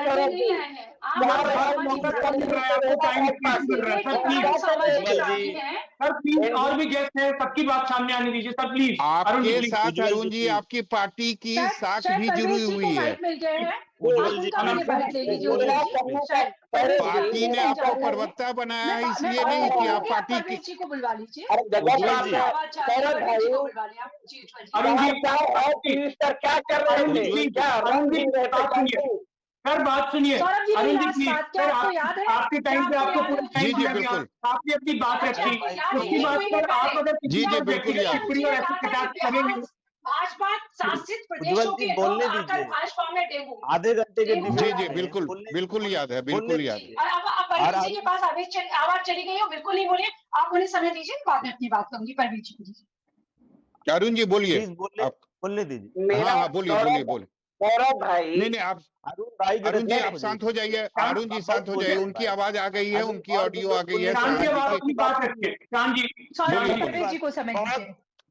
सर प्लीज, और भी गेस्ट हैं, सबकी बात सामने आने दीजिए सर प्लीज। आपके साथ अरुण जी आपकी पार्टी की साख भी जुड़ी हुई है। पार्टी ने आपको प्रवक्ता बनाया है, इसलिए नहीं कि आप पार्टी की को बुलवा लीजिए। मिनिस्टर क्या कर रहे थे? सर बात सुनिए अरुण जी प्लीज, सर आपके टाइम पे आपको पूरा टाइम दिया गया, आपने अपनी बात रखी, उसकी बात पर आप अगर बिल्कुल करेंगे। आज बात शासित प्रदेशों की बोलने दीजिए, भाजपा में डेंगू आधे घंटे के जी बिल्कुल याद है, बिल्कुल याद है। अब जी के पास आवाज चली गई हो, बिल्कुल नहीं बोलिए, आप उन्हें समय दीजिए, बाद में अपनी बात करूंगी। परवीन जी अरुण जी बोलिए, बोलने दीजिए। हाँ बोलिए। गौरव भाई, नहीं आप अरुण जी आप शांत हो जाइए, अरुण जी शांत हो जाइए, उनकी आवाज आ गई है, उनकी ऑडियो आ गई है।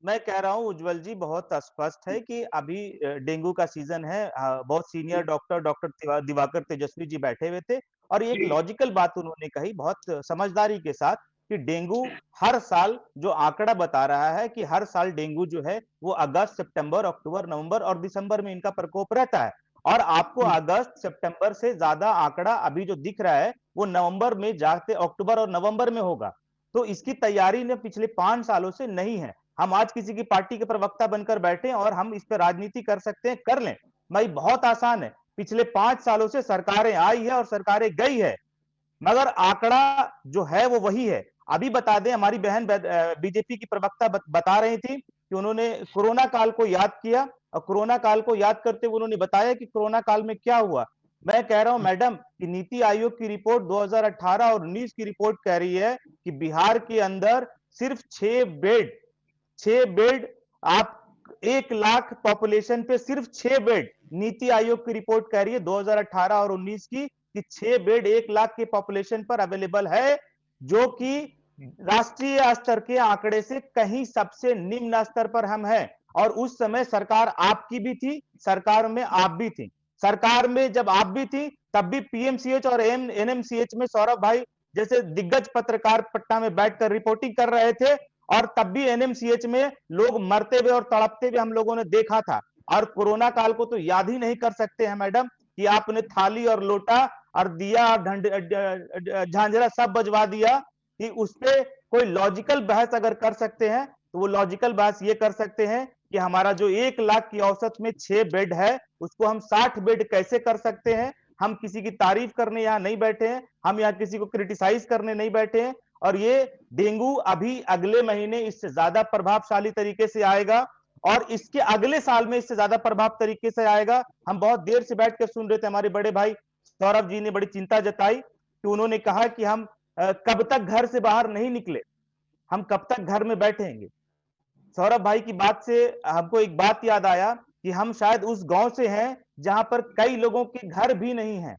मैं कह रहा हूँ उज्जवल जी, बहुत स्पष्ट है कि अभी डेंगू का सीजन है। बहुत सीनियर डॉक्टर दिवाकर तेजस्वी जी बैठे हुए थे और एक लॉजिकल बात उन्होंने कही बहुत समझदारी के साथ कि डेंगू हर साल जो आंकड़ा बता रहा है कि हर साल डेंगू जो है वो अगस्त, सितंबर, अक्टूबर, नवंबर और दिसंबर में इनका प्रकोप रहता है और आपको अगस्त, सितंबर से ज्यादा आंकड़ा अभी जो दिख रहा है वो नवंबर में जाते अक्टूबर और नवंबर में होगा। तो इसकी तैयारी ने पिछले 5 सालों से नहीं है। हम आज किसी की पार्टी के प्रवक्ता बनकर बैठे और हम इस पर राजनीति कर सकते हैं, कर लें भाई, बहुत आसान है। पिछले 5 सालों से सरकारें आई है और सरकारें गई है, मगर आंकड़ा जो है वो वही है। अभी बता दें, हमारी बहन बीजेपी की प्रवक्ता बता रही थी कि उन्होंने कोरोना काल को याद किया और कोरोना काल को याद करते हुए उन्होंने बताया कि कोरोना काल में क्या हुआ। मैं कह रहा हूं मैडम कि नीति आयोग की रिपोर्ट 2018 और 19 की रिपोर्ट कह रही है कि बिहार के अंदर सिर्फ 6 बेड आप 1 लाख पॉपुलेशन पे सिर्फ 6 बेड, नीति आयोग की रिपोर्ट कह रही है 2018 और 19 की कि 6 बेड 1 लाख के पॉपुलेशन पर अवेलेबल है, जो कि राष्ट्रीय स्तर के आंकड़े से कहीं सबसे निम्न स्तर पर हम हैं। और उस समय सरकार आपकी भी थी, सरकार में आप भी थी, सरकार में जब आप भी थी तब भी पीएमसीएच और एनएमसीएच में सौरभ भाई जैसे दिग्गज पत्रकार पटना में बैठकर रिपोर्टिंग कर रहे थे, और तब भी एनएमसीएच में लोग मरते हुए और तड़पते हुए हम लोगों ने देखा था। और कोरोना काल को तो याद ही नहीं कर सकते हैं मैडम कि आपने थाली और लोटा और दिया और झांझरा सब बजवा दिया, कि उस पे कोई लॉजिकल बहस अगर कर सकते हैं तो वो लॉजिकल बहस ये कर सकते हैं कि हमारा जो 1 लाख की औसत में 6 बेड है उसको हम 60 बेड कैसे कर सकते हैं। हम किसी की तारीफ करने यहाँ नहीं बैठे हैं, हम यहाँ किसी को क्रिटिसाइज करने नहीं बैठे हैं। और ये डेंगू अभी अगले महीने इससे ज्यादा प्रभावशाली तरीके से आएगा और इसके अगले साल में इससे ज्यादा प्रभाव तरीके से आएगा। हम बहुत देर से बैठ कर सुन रहे थे, हमारे बड़े भाई सौरभ जी ने बड़ी चिंता जताई कि उन्होंने कहा कि हम कब तक घर से बाहर नहीं निकले, हम कब तक घर में बैठेंगे। सौरभ भाई की बात से हमको एक बात याद आया कि हम शायद उस गांव से हैं जहां पर कई लोगों के घर भी नहीं हैं।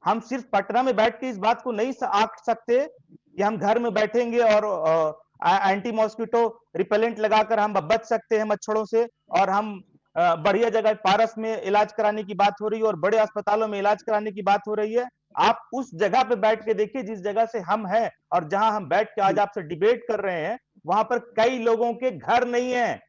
हम सिर्फ पटना में बैठ के इस बात को नहीं आंक सकते कि हम घर में बैठेंगे और एंटी मॉस्किटो रिपेलेंट लगाकर हम बच सकते हैं मच्छरों से, और हम बढ़िया जगह पारस में इलाज कराने की बात हो रही है और बड़े अस्पतालों में इलाज कराने की बात हो रही है। आप उस जगह पे बैठ के देखिए जिस जगह से हम हैं और जहां हम बैठ के आज आपसे डिबेट कर रहे हैं, वहां पर कई लोगों के घर नहीं है,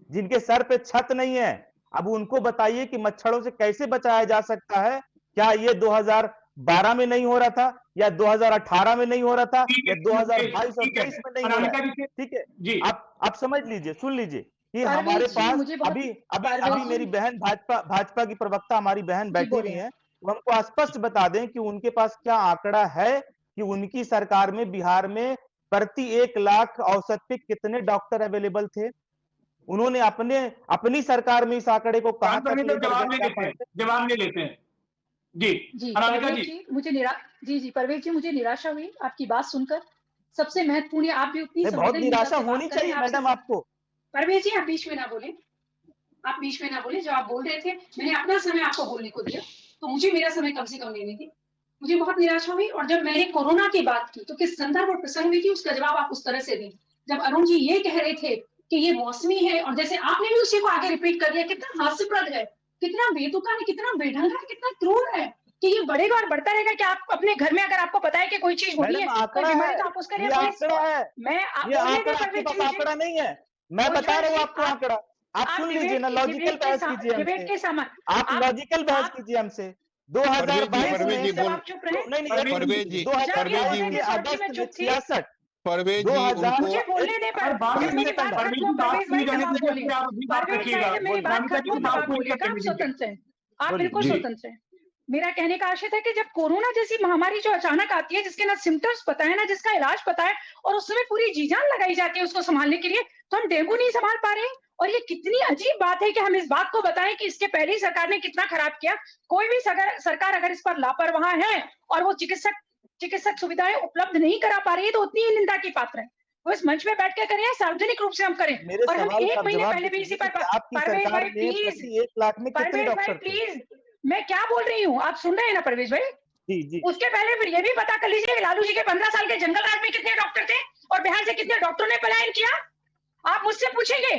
जिनके सर पे छत नहीं है। अब उनको बताइए कि मच्छरों से कैसे बचाया जा सकता है। क्या ये 2012 में नहीं हो रहा था, या 2018 में नहीं हो रहा था, या 2022 और 23 में नहीं हो रहा है? ठीक है, आप समझ लीजिए, सुन लीजिए कि हमारे पास अभी मेरी बहन भाजपा की प्रवक्ता हमारी बहन बैठी हुई है, वो हमको स्पष्ट बता दें कि उनके पास क्या आंकड़ा है कि उनकी सरकार में बिहार में प्रति 1 लाख औसत पे कितने डॉक्टर अवेलेबल थे। उन्होंने अपनी सरकार में इस आंकड़े को कहां तक जवाब नहीं लेते हैं। जी परवेज जी, मुझे निराशा हुई आपकी बात सुनकर। सबसे महत्वपूर्ण, आप भी उतनी बहुत निराशा होनी चाहिए मैडम आपको। परवेज जी, आप बीच में ना बोले, आप बीच में ना बोले। जब आप बोल रहे थे मैंने अपना समय आपको बोलने को दिया, तो मुझे मेरा समय कम से कम लेने दी। मुझे बहुत निराशा हुई। और जब मैंने कोरोना की बात की तो किस संदर्भ और प्रसंग में की, उसका जवाब आप उस तरह से दें। जब अरुण जी ये कह रहे थे कि ये मौसमी है, और जैसे आपने भी उसी को आगे रिपीट कर दिया, कितना हास्यप्रद है, कितना बेतुका है, कितना बेढंगा है, कितना क्रूर है कि ये बढ़ेगा और बढ़ता रहेगा। कि आप अपने घर में अगर आपको पता है कि कोई चीज हो रही है, कोई बीमारी, तो आप उसका आंकड़ा नहीं है, मैं बता रहा हूँ आपको आंकड़ा। आप सुन लीजिए ना, लॉजिकल बहस कीजिए हमसे, आप लॉजिकल बहस कीजिए हमसे। 2022 परवेज जी उनको मुझे बोलने दे, स्वतंत्र है, आप बिल्कुल स्वतंत्र हैं। मेरा कहने का आशय है कि जब कोरोना जैसी महामारी जो अचानक आती है, जिसके ना सिम्टम्स पता है ना जिसका इलाज पता है, और उस समय पूरी जी जान लगाई जाती है उसको संभालने के लिए, तो हम डेंगू नहीं संभाल पा रहे हैं। और ये कितनी अजीब बात है कि हम इस बात को बताएं कि इसके पहले ही सरकार ने कितना खराब किया। कोई भी सरकार अगर इस पर लापरवाह है और वो चिकित्सक सुविधाएं उपलब्ध नहीं करा पा रही है, तो उतनी ही निंदा की पात्र है। वो इस मंच पे बैठ के करें, सार्वजनिक रूप से हम करें। और हम 1 महीने पहले भी इसी पर परवेज भाई प्लीज, मैं क्या बोल रही हूँ, आप सुन रहे हैं ना परवेज भाई? जी। उसके पहले फिर ये भी पता कर लीजिए कि लालू जी के 15 साल के जंगल राज में कितने डॉक्टर थे और बिहार से कितने डॉक्टरों ने पलायन किया। आप मुझसे पूछेंगे,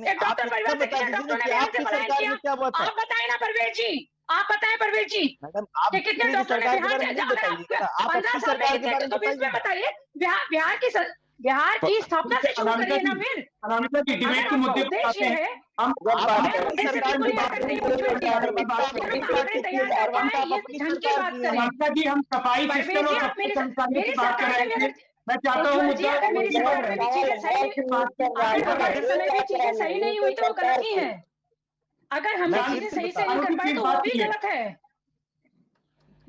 एक डॉक्टर परिवार से कितने डॉक्टरों ने बिहार से पलायन किया। आप बताएं ना परवेज जी, आप बताएं परवेज जी कि कितने डॉक्टर ने बिहार से, अगर आप 15 साल में कितने, तो भी इसमें बताइए। बिहार की स्थापना से शुरू करिए ना। फिर डिबेट के मुद्दे पर आते हैं, हम सफाई सिस्टम और संस्थानों की बात कर रहे थे। मैं चाहता हूँ चीजें सही नहीं हुई तो वो गलती है, अगर हम चीजें सही से नहीं कर पाए तो वो भी गलत है।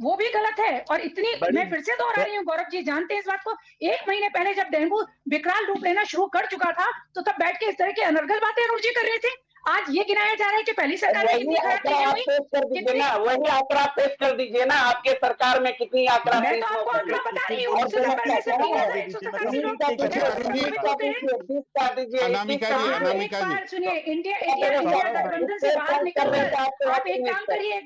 वो भी गलत है। और इतनी, मैं फिर से दोहरा रही हूँ, गौरव जी जानते हैं इस बात को, 1 महीने पहले जब डेंगू विकराल रूप लेना शुरू कर चुका था, तो तब बैठ के इस तरह की अनर्गल बातें अरुण जी कर रहे थे। आज ये गिनाया जा रहा है कि पहली सरकार में कितनी खराब चीजें हुई। पेश कर दीजिए ना, वही आंकड़ा पेश कर दीजिए ना, आपके सरकार में कितनी आंकड़ा मैं पेश तो आपको आंकड़ा बता रही हूँ, और सितंबर में से अनामिका जी, अनामिका जी, सुनिए, इंडिया गठबंधन से बाहर निकलकर आप एक काम करिए, एक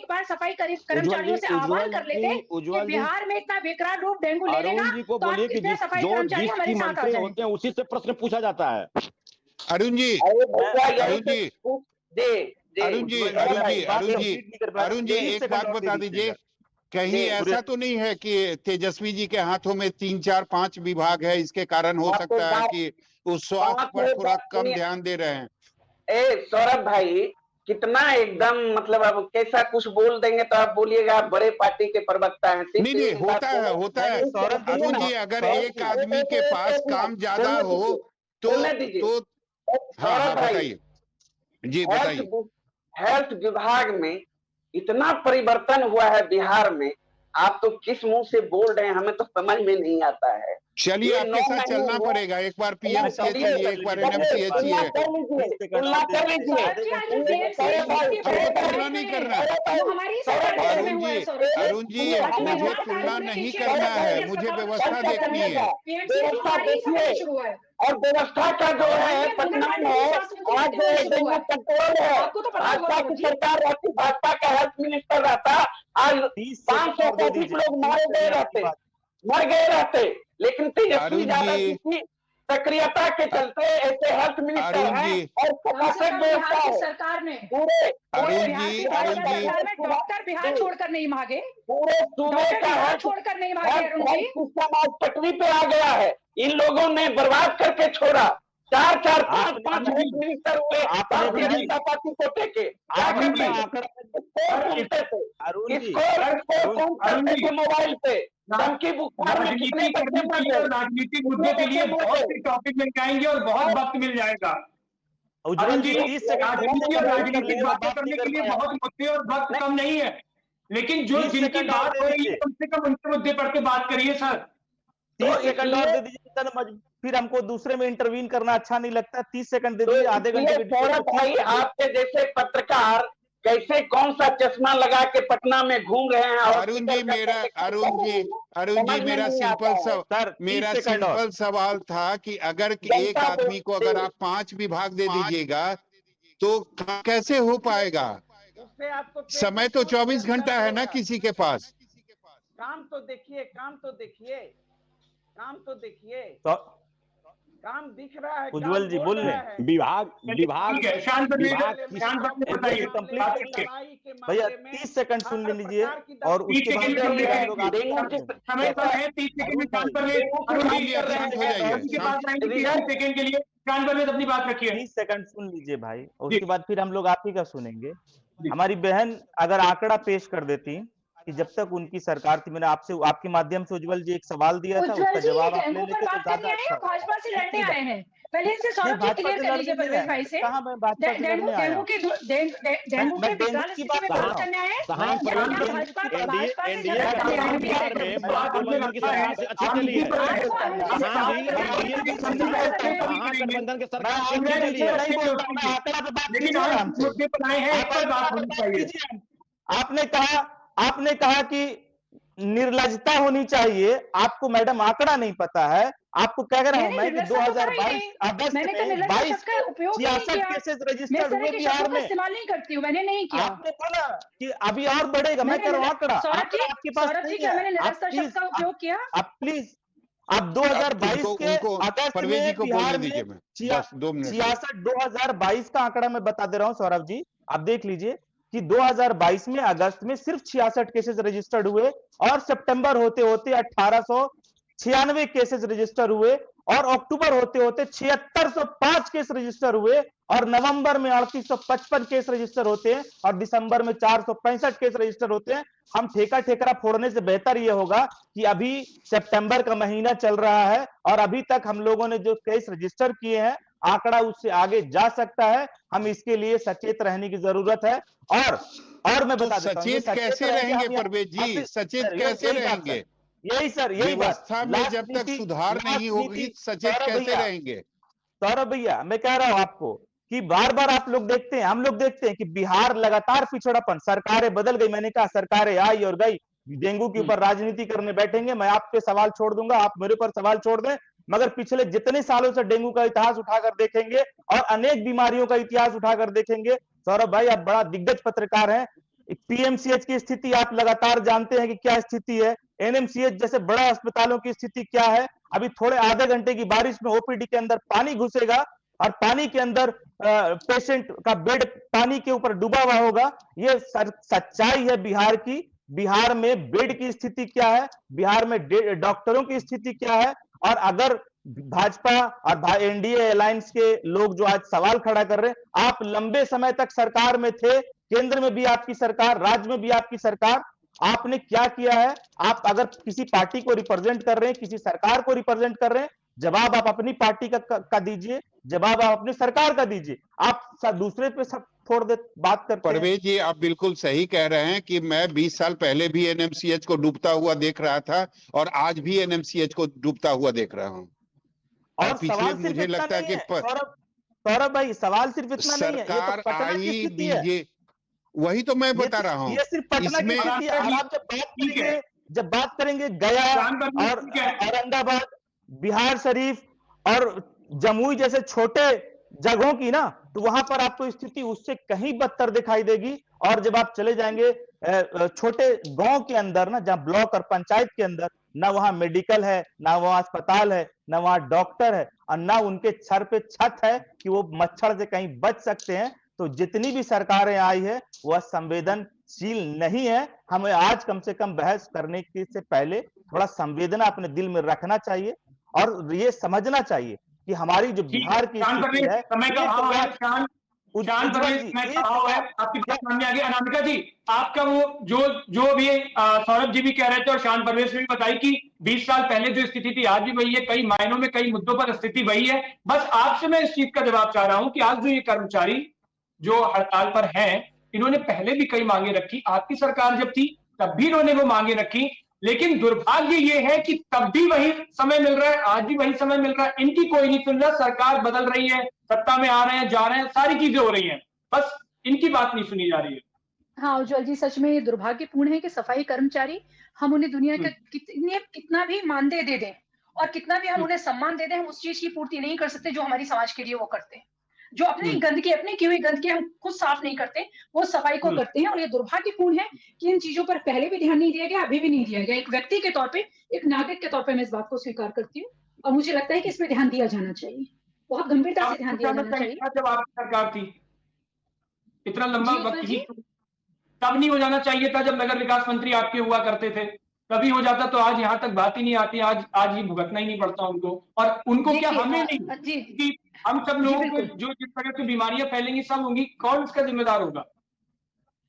बार सफाई कर्मचारियों से आह्वान कर लेते कि बिहार में इतना विकराल रूप डेंगू ले लेगा, अरुण जी को तो आप बोलिए कि इतने सफाई जो कर्मचारी हमारे जिसकी साथ आ मंत्री जाएं। होते हैं उसी से प्रश्न पूछा जाता है। अरुण जी, अरुण जी, अरुण जी एक बात बता दीजिए, कहीं ऐसा तो नहीं है कि तेजस्वी जी के हाथों में 3, 4, 5 विभाग है, इसके कारण हो सकता है कि उस स्वास्थ्य पर थोड़ा कम ध्यान दे रहे हैं? सौरभ भाई, कितना एकदम मतलब अब कैसा कुछ बोल देंगे तो आप बोलिएगा आप बड़े पार्टी के प्रवक्ता हैं। नहीं, होता है। अरुण जी, अगर एक आदमी के पास काम ज्यादा हो तो हाँ बताइए जी, बताइए। हेल्थ विभाग में इतना परिवर्तन हुआ है बिहार में, आप तो किस मुंह से बोल रहे हैं, हमें तो समझ में नहीं आता है। चलिए, आपके साथ चलना पड़ेगा, एक बार पीएमसीएच चलिए, एक बार एनएमसीएच है। तुलना कर लीजिए, तुलना नहीं करना अरुण जी, मुझे तुलना नहीं करना है, मुझे व्यवस्था देखनी है। और व्यवस्था का जो है पटना में आज डेंगू कंट्रोल है। भाजपा की सरकार रहती, भाजपा का हेल्थ मिनिस्टर रहता, आज 500 से अधिक लोग मर गए रहते, लेकिन तेजस्वी यादव की सक्रियता के चलते ऐसे हेल्थ मिनिस्टर हैं और प्रशासक व्यवस्था है सरकार ने डॉक्टर बिहार छोड़कर नहीं भागे, पूरे सूबे का हेल्थ छोड़कर नहीं भागे। सिस्टम आज पटरी पे आ गया है, इन लोगों ने बर्बाद करके छोड़ा। 4, 4, 5 हेल्थ मिनिस्टर हुए भारतीय जनता पार्टी को टेके मोबाइल पे राजनीतिक मुद्दों के लिए बहुत से टॉपिक मिल जाएंगे और बहुत वक्त मिल जाएगा। अरुण जी, राजनीति और राजनीतिक बातें करने के लिए बहुत मुद्दे और वक्त कम नहीं है, लेकिन जो जिनकी बात हो रही है कम से कम उनके मुद्दे पर के बात करिए सर। 30 सेकंड और दे दीजिए, फिर हमको दूसरे में इंटरवीन करना अच्छा नहीं लगता। 30 सेकंड दे दीजिए, आधे घंटे। सौरभ भाई, आपके जैसे पत्रकार कैसे कौन सा चश्मा लगा के पटना में घूम रहे हैं? अरुण जी, मेरा सिंपल सवाल था कि अगर एक आदमी को अगर आप 5 विभाग दे दीजिएगा तो कैसे हो पाएगा? समय तो 24 घंटा है ना किसी के पास। काम तो देखिए, काम दिख रहा है। उज्जवल जी बोल रहे विभाग भैया 30 सेकंड सुन लीजिए और उसके बाद 30 सेकंड सुन लीजिए भाई, उसके बाद फिर हम लोग आप ही का सुनेंगे। हमारी बहन अगर आंकड़ा पेश कर देती कि जब तक उनकी सरकार थी, मैंने आपसे आपके माध्यम से उज्जवल जी एक सवाल दिया था, उसका जवाब आप ले लेते तो ज्यादा अच्छा। भाजपा से लड़ने आए हैं, पहले इससे सौरभ जी क्लियर कर लीजिए परवेज भाई से। कहां मैं भाजपा से लड़ने आया हूं? डेंगू के विकराल स्थिति में बात करने आए हैं। कहां एनडीए बिहार में महागठबंधन की सरकार से अच्छी चली है, कहां भी एनडीए की महागठबंधन की सरकार अच्छी चली है। आंकड़ा पे बात कीजिए। आपने कहा कि निर्लजता होनी चाहिए। आपको मैडम आंकड़ा नहीं पता है। आपको कह रहा हूं मैं कि 2022 अगस्त में 22 66 केसेस रजिस्टर्ड हुए बिहार में। इस्तेमाल नहीं करती हूँ, मैंने नहीं किया। आपने बोला कि अभी और बढ़ेगा, मैं कह रहा हूं आंकड़ा आपके पास नहीं है। मैंने निरस्ता शब्द का उपयोग किया? आप प्लीज, आप 2022 के अगस्त में बिहार में 66 2022 का आंकड़ा मैं बता दे रहा हूं सौरभ जी, आप देख लीजिए कि 2022 में अगस्त में सिर्फ 66 केसेस रजिस्टर्ड हुए और सितंबर होते होते 1896 केसेस रजिस्टर हुए और अक्टूबर होते होते 7605 केस रजिस्टर हुए और नवंबर में 3855 केस रजिस्टर होते हैं और दिसंबर में 465 केस रजिस्टर होते हैं। हम ठेका फोड़ने से बेहतर यह होगा कि अभी सितंबर का महीना चल रहा है और अभी तक हम लोगों ने जो केस रजिस्टर किए हैं, आंकड़ा उससे आगे जा सकता है। हम इसके लिए सचेत रहने की जरूरत है और और मैं तो बता देता हूँ, ये सचेत कैसे रहेंगे परवेज जी, सचेत कैसे रहेंगे? यही सर, यही बात। व्यवस्था में जब तक सुधार नहीं होगी सचेत कैसे रहेंगे? सौरभ भैया, मैं कह रहा हूं आपको कि बार बार आप लोग देखते हैं, हम लोग देखते हैं कि बिहार लगातार पिछड़ापन, सरकारें बदल गई, मैंने कहा सरकारें आई और गई, डेंगू के ऊपर राजनीति करने बैठेंगे, मैं आप पे सवाल छोड़ दूंगा, आप मेरे पर सवाल छोड़ दें, मगर पिछले जितने सालों से डेंगू का इतिहास उठाकर देखेंगे और अनेक बीमारियों का इतिहास उठाकर देखेंगे, सौरभ भाई आप बड़ा दिग्गज पत्रकार हैं, पीएमसीएच की स्थिति आप लगातार जानते हैं कि क्या स्थिति है, एनएमसीएच जैसे बड़ा अस्पतालों की स्थिति क्या है। अभी थोड़े आधे घंटे की बारिश में ओपीडी के अंदर पानी घुसेगा और पानी के अंदर पेशेंट का बेड पानी के ऊपर डूबा हुआ होगा। ये सच्चाई है बिहार की। बिहार में बेड की स्थिति क्या है, बिहार में डॉक्टरों की स्थिति क्या है। और अगर भाजपा और एनडीए अलायंस के लोग जो आज सवाल खड़ा कर रहे हैं, आप लंबे समय तक सरकार में थे, केंद्र में भी आपकी सरकार, राज्य में भी आपकी सरकार, आपने क्या किया है? आप अगर किसी पार्टी को रिप्रेजेंट कर रहे हैं, किसी सरकार को रिप्रेजेंट कर रहे हैं, जवाब आप अपनी पार्टी का दीजिए, जवाब आप अपनी सरकार का दीजिए। आप दूसरे पे सब छोड़ दे बात करते हैं। परवेज जी आप बिल्कुल सही कह रहे हैं कि मैं 20 साल पहले भी एनएमसीएच को डूबता हुआ देख रहा था और आज भी एनएमसीएच को डूबता हुआ देख रहा हूं। और सवाल मुझे लगता है कि सौरभ भाई सवाल सिर्फ इतना नहीं है, सरकार आई बीजे, वही तो मैं बता रहा हूँ। ये सिर्फ पटना की स्थिति है। आप जब बात करेंगे गया और औरंगाबाद, बिहार शरीफ और जमुई जैसे छोटे जगहों की ना, तो वहां पर आपको स्थिति उससे कहीं बदतर दिखाई देगी। और जब आप चले जाएंगे छोटे गांव के अंदर ना, जहां ब्लॉक और पंचायत के अंदर ना वहां मेडिकल है, ना वहां अस्पताल है, ना वहां डॉक्टर है, और ना उनके सर पे छत है कि वो मच्छर से कहीं बच सकते हैं। तो जितनी भी सरकारें आई है वह संवेदनशील नहीं है। हमें आज कम से कम बहस करने से पहले थोड़ा संवेदना अपने दिल में रखना चाहिए और ये समझना चाहिए कि हमारी जो बिहार की स्थिति है, अनामिका जी आपका वो जो भी सौरभ जी भी कह रहे थे और शान परवेज ने भी बताई कि 20 साल पहले जो स्थिति थी आज भी वही है, कई मायनों में कई मुद्दों पर स्थिति वही है। बस आपसे मैं इस चीज का जवाब चाह रहा हूं कि आज जो ये कर्मचारी जो हड़ताल पर हैं, इन्होंने पहले भी कई मांगे रखी, आपकी सरकार जब थी तब भी इन्होंने वो मांगे रखी, लेकिन दुर्भाग्य ये है कि तब भी वही समय मिल रहा है, आज भी वही समय मिल रहा है, इनकी कोई नहीं सुन रहा। सरकार बदल रही है, सत्ता में आ रहे हैं, जा रहे हैं, सारी चीजें हो रही हैं, बस इनकी बात नहीं सुनी जा रही है। हाँ उज्जवल जी, सच में ये दुर्भाग्यपूर्ण है कि सफाई कर्मचारी, हम उन्हें दुनिया का कितना भी मानदेय दे दें और कितना भी हम उन्हें सम्मान दे दें, हम उस चीज की पूर्ति नहीं कर सकते जो हमारी समाज के लिए वो करते हैं। जो अपनी गंदगी, अपनी की हुई गंदगी हम खुद साफ नहीं करते, वो सफाई को करते हैं। और ये दुर्भाग्यपूर्ण है कि इन चीजों पर पहले भी ध्यान नहीं दिया गया, अभी भी नहीं दिया गया। एक व्यक्ति के तौर पे, एक नागरिक के तौर पे मैं इस बात को स्वीकार करती हूँ और मुझे लगता है कि इसमें ध्यान दिया जाना चाहिए, बहुत गंभीरता से ध्यान दिया जाना चाहिए। जब आपकी सरकार थी इतना लंबा वक्त ही तब नहीं हो जाना चाहिए था जब नगर विकास मंत्री आपके हुआ करते थे, तभी हो जाता तो आज यहाँ तक बात ही नहीं आती, आज ये भुगतना ही नहीं पड़ता उनको। और उनको क्या, हमें नहीं कि हम सब लोगों को जो जिस तरह से बीमारियां फैलेंगी सब होंगी, कौन इसका जिम्मेदार होगा?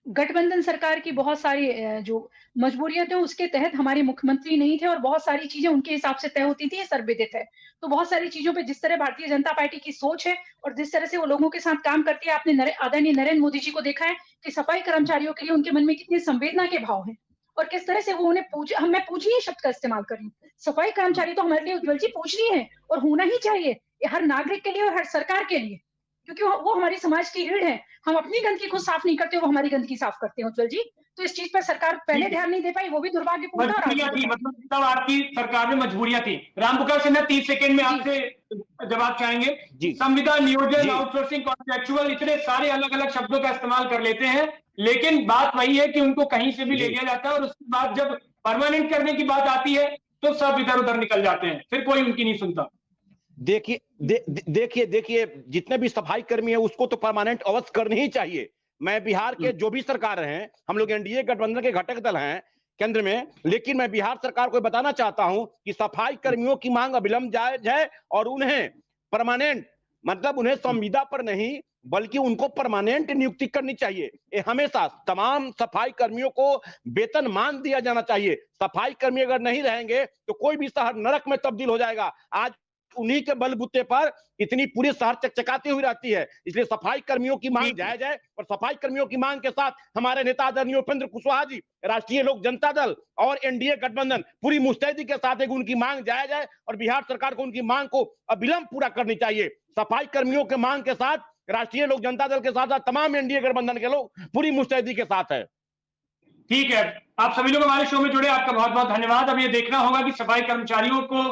गठबंधन सरकार की बहुत सारी जो मजबूरियां थी उसके तहत हमारे मुख्यमंत्री नहीं थे और बहुत सारी चीजें उनके हिसाब से तय होती थी, ये सर्वविदित है। तो बहुत सारी चीजों पे जिस तरह भारतीय जनता पार्टी की सोच है और जिस तरह से वो लोगों के साथ काम करती है, आपने आदरणीय नरेंद्र मोदी जी को देखा है कि सफाई कर्मचारियों के लिए उनके मन में कितनी संवेदना के भाव है और किस तरह से वो उन्हें मैं पूजनीय शब्द का इस्तेमाल कर रही हूँ। सफाई कर्मचारी तो हमारे लिए उज्जवल जी पूजनीय है और होना ही चाहिए, हर नागरिक के लिए और हर सरकार के लिए, क्योंकि वो हमारी समाज की रीढ़ है। हम अपनी गंदगी खुद साफ नहीं करते, वो हमारी गंदगी साफ करते हैं उज्जवल जी। तो इस चीज पर सरकार पहले ध्यान नहीं दे पाई, वो भी दुर्भाग्यपूर्ण थी। मतलब तब आपकी सरकार में मजबूरियां थी। रामपुकार सिन्हा 30 सेकंड में आपसे जवाब चाहेंगे। संविदा, नियोजन, आउटसोर्सिंग, कॉन्ट्रेक्चुअल, इतने सारे अलग अलग शब्दों का इस्तेमाल कर लेते हैं, लेकिन बात वही है कि उनको कहीं से भी ले लिया जाता है और उसके बाद जब परमानेंट करने की बात आती है तो सब इधर उधर निकल जाते हैं, फिर कोई उनकी नहीं सुनता। देखिए जितने भी सफाई कर्मी है उसको तो परमानेंट अवश्य करनी ही चाहिए। मैं बिहार के जो भी सरकार हैं, हम लोग एनडीए गठबंधन के घटक दल हैं केंद्र में, लेकिन मैं बिहार सरकार को बताना चाहता हूं कि सफाई कर्मियों की मांग अविलंब जायज है और उन्हें परमानेंट, मतलब उन्हें संविदा पर नहीं बल्कि उनको परमानेंट नियुक्ति करनी चाहिए। ये हमेशा तमाम सफाई कर्मियों को वेतनमान दिया जाना चाहिए। सफाई कर्मी अगर नहीं रहेंगे तो कोई भी शहर नरक में तब्दील हो जाएगा। आज उन्हीं के बलबूते पर इतनी पूरी शहर चकचकाती हुई रहती है। इसलिए सफाई कर्मियों की मांग जायज है और सफाई कर्मियों की मांग के साथ हमारे नेता आदरणीय उपेंद्र कुशवाहा जी, राष्ट्रीय लोक जनता दल और एनडीए गठबंधन पूरी मुस्तैदी के साथ एक उनकी मांग जायज है और बिहार सरकार को उनकी मांग को अविलंब पूरा करनी चाहिए। सफाई कर्मियों के मांग के साथ राष्ट्रीय लोक जनता दल के साथ साथ तमाम एनडीए गठबंधन के लोग पूरी मुस्तैदी के साथ है। ठीक है, आप सभी लोग हमारे शो में जुड़े, आपका बहुत बहुत धन्यवाद। अब ये देखना होगा कि सफाई कर्मचारियों को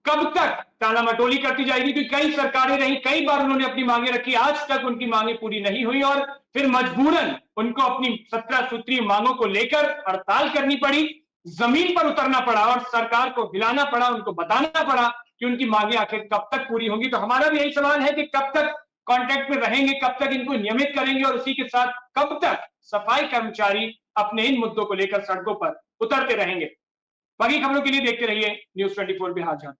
कब तक टाला मटोली करती जाएगी, क्योंकि कई सरकारें रही, कई बार उन्होंने अपनी मांगे रखी, आज तक उनकी मांगे पूरी नहीं हुई और फिर मजबूरन उनको अपनी 17 सूत्रीय मांगों को लेकर हड़ताल करनी पड़ी, जमीन पर उतरना पड़ा और सरकार को हिलाना पड़ा, उनको बताना पड़ा कि उनकी मांगे आखिर कब तक पूरी होंगी। तो हमारा भी यही सवाल है कि कब तक कांटेक्ट में रहेंगे, कब तक इनको नियमित करेंगे और उसी के साथ कब तक सफाई कर्मचारी अपने इन मुद्दों को लेकर सड़कों पर उतरते रहेंगे। बाकी खबरों के लिए देखते रहिए न्यूज़ 24 बिहार झारखंड।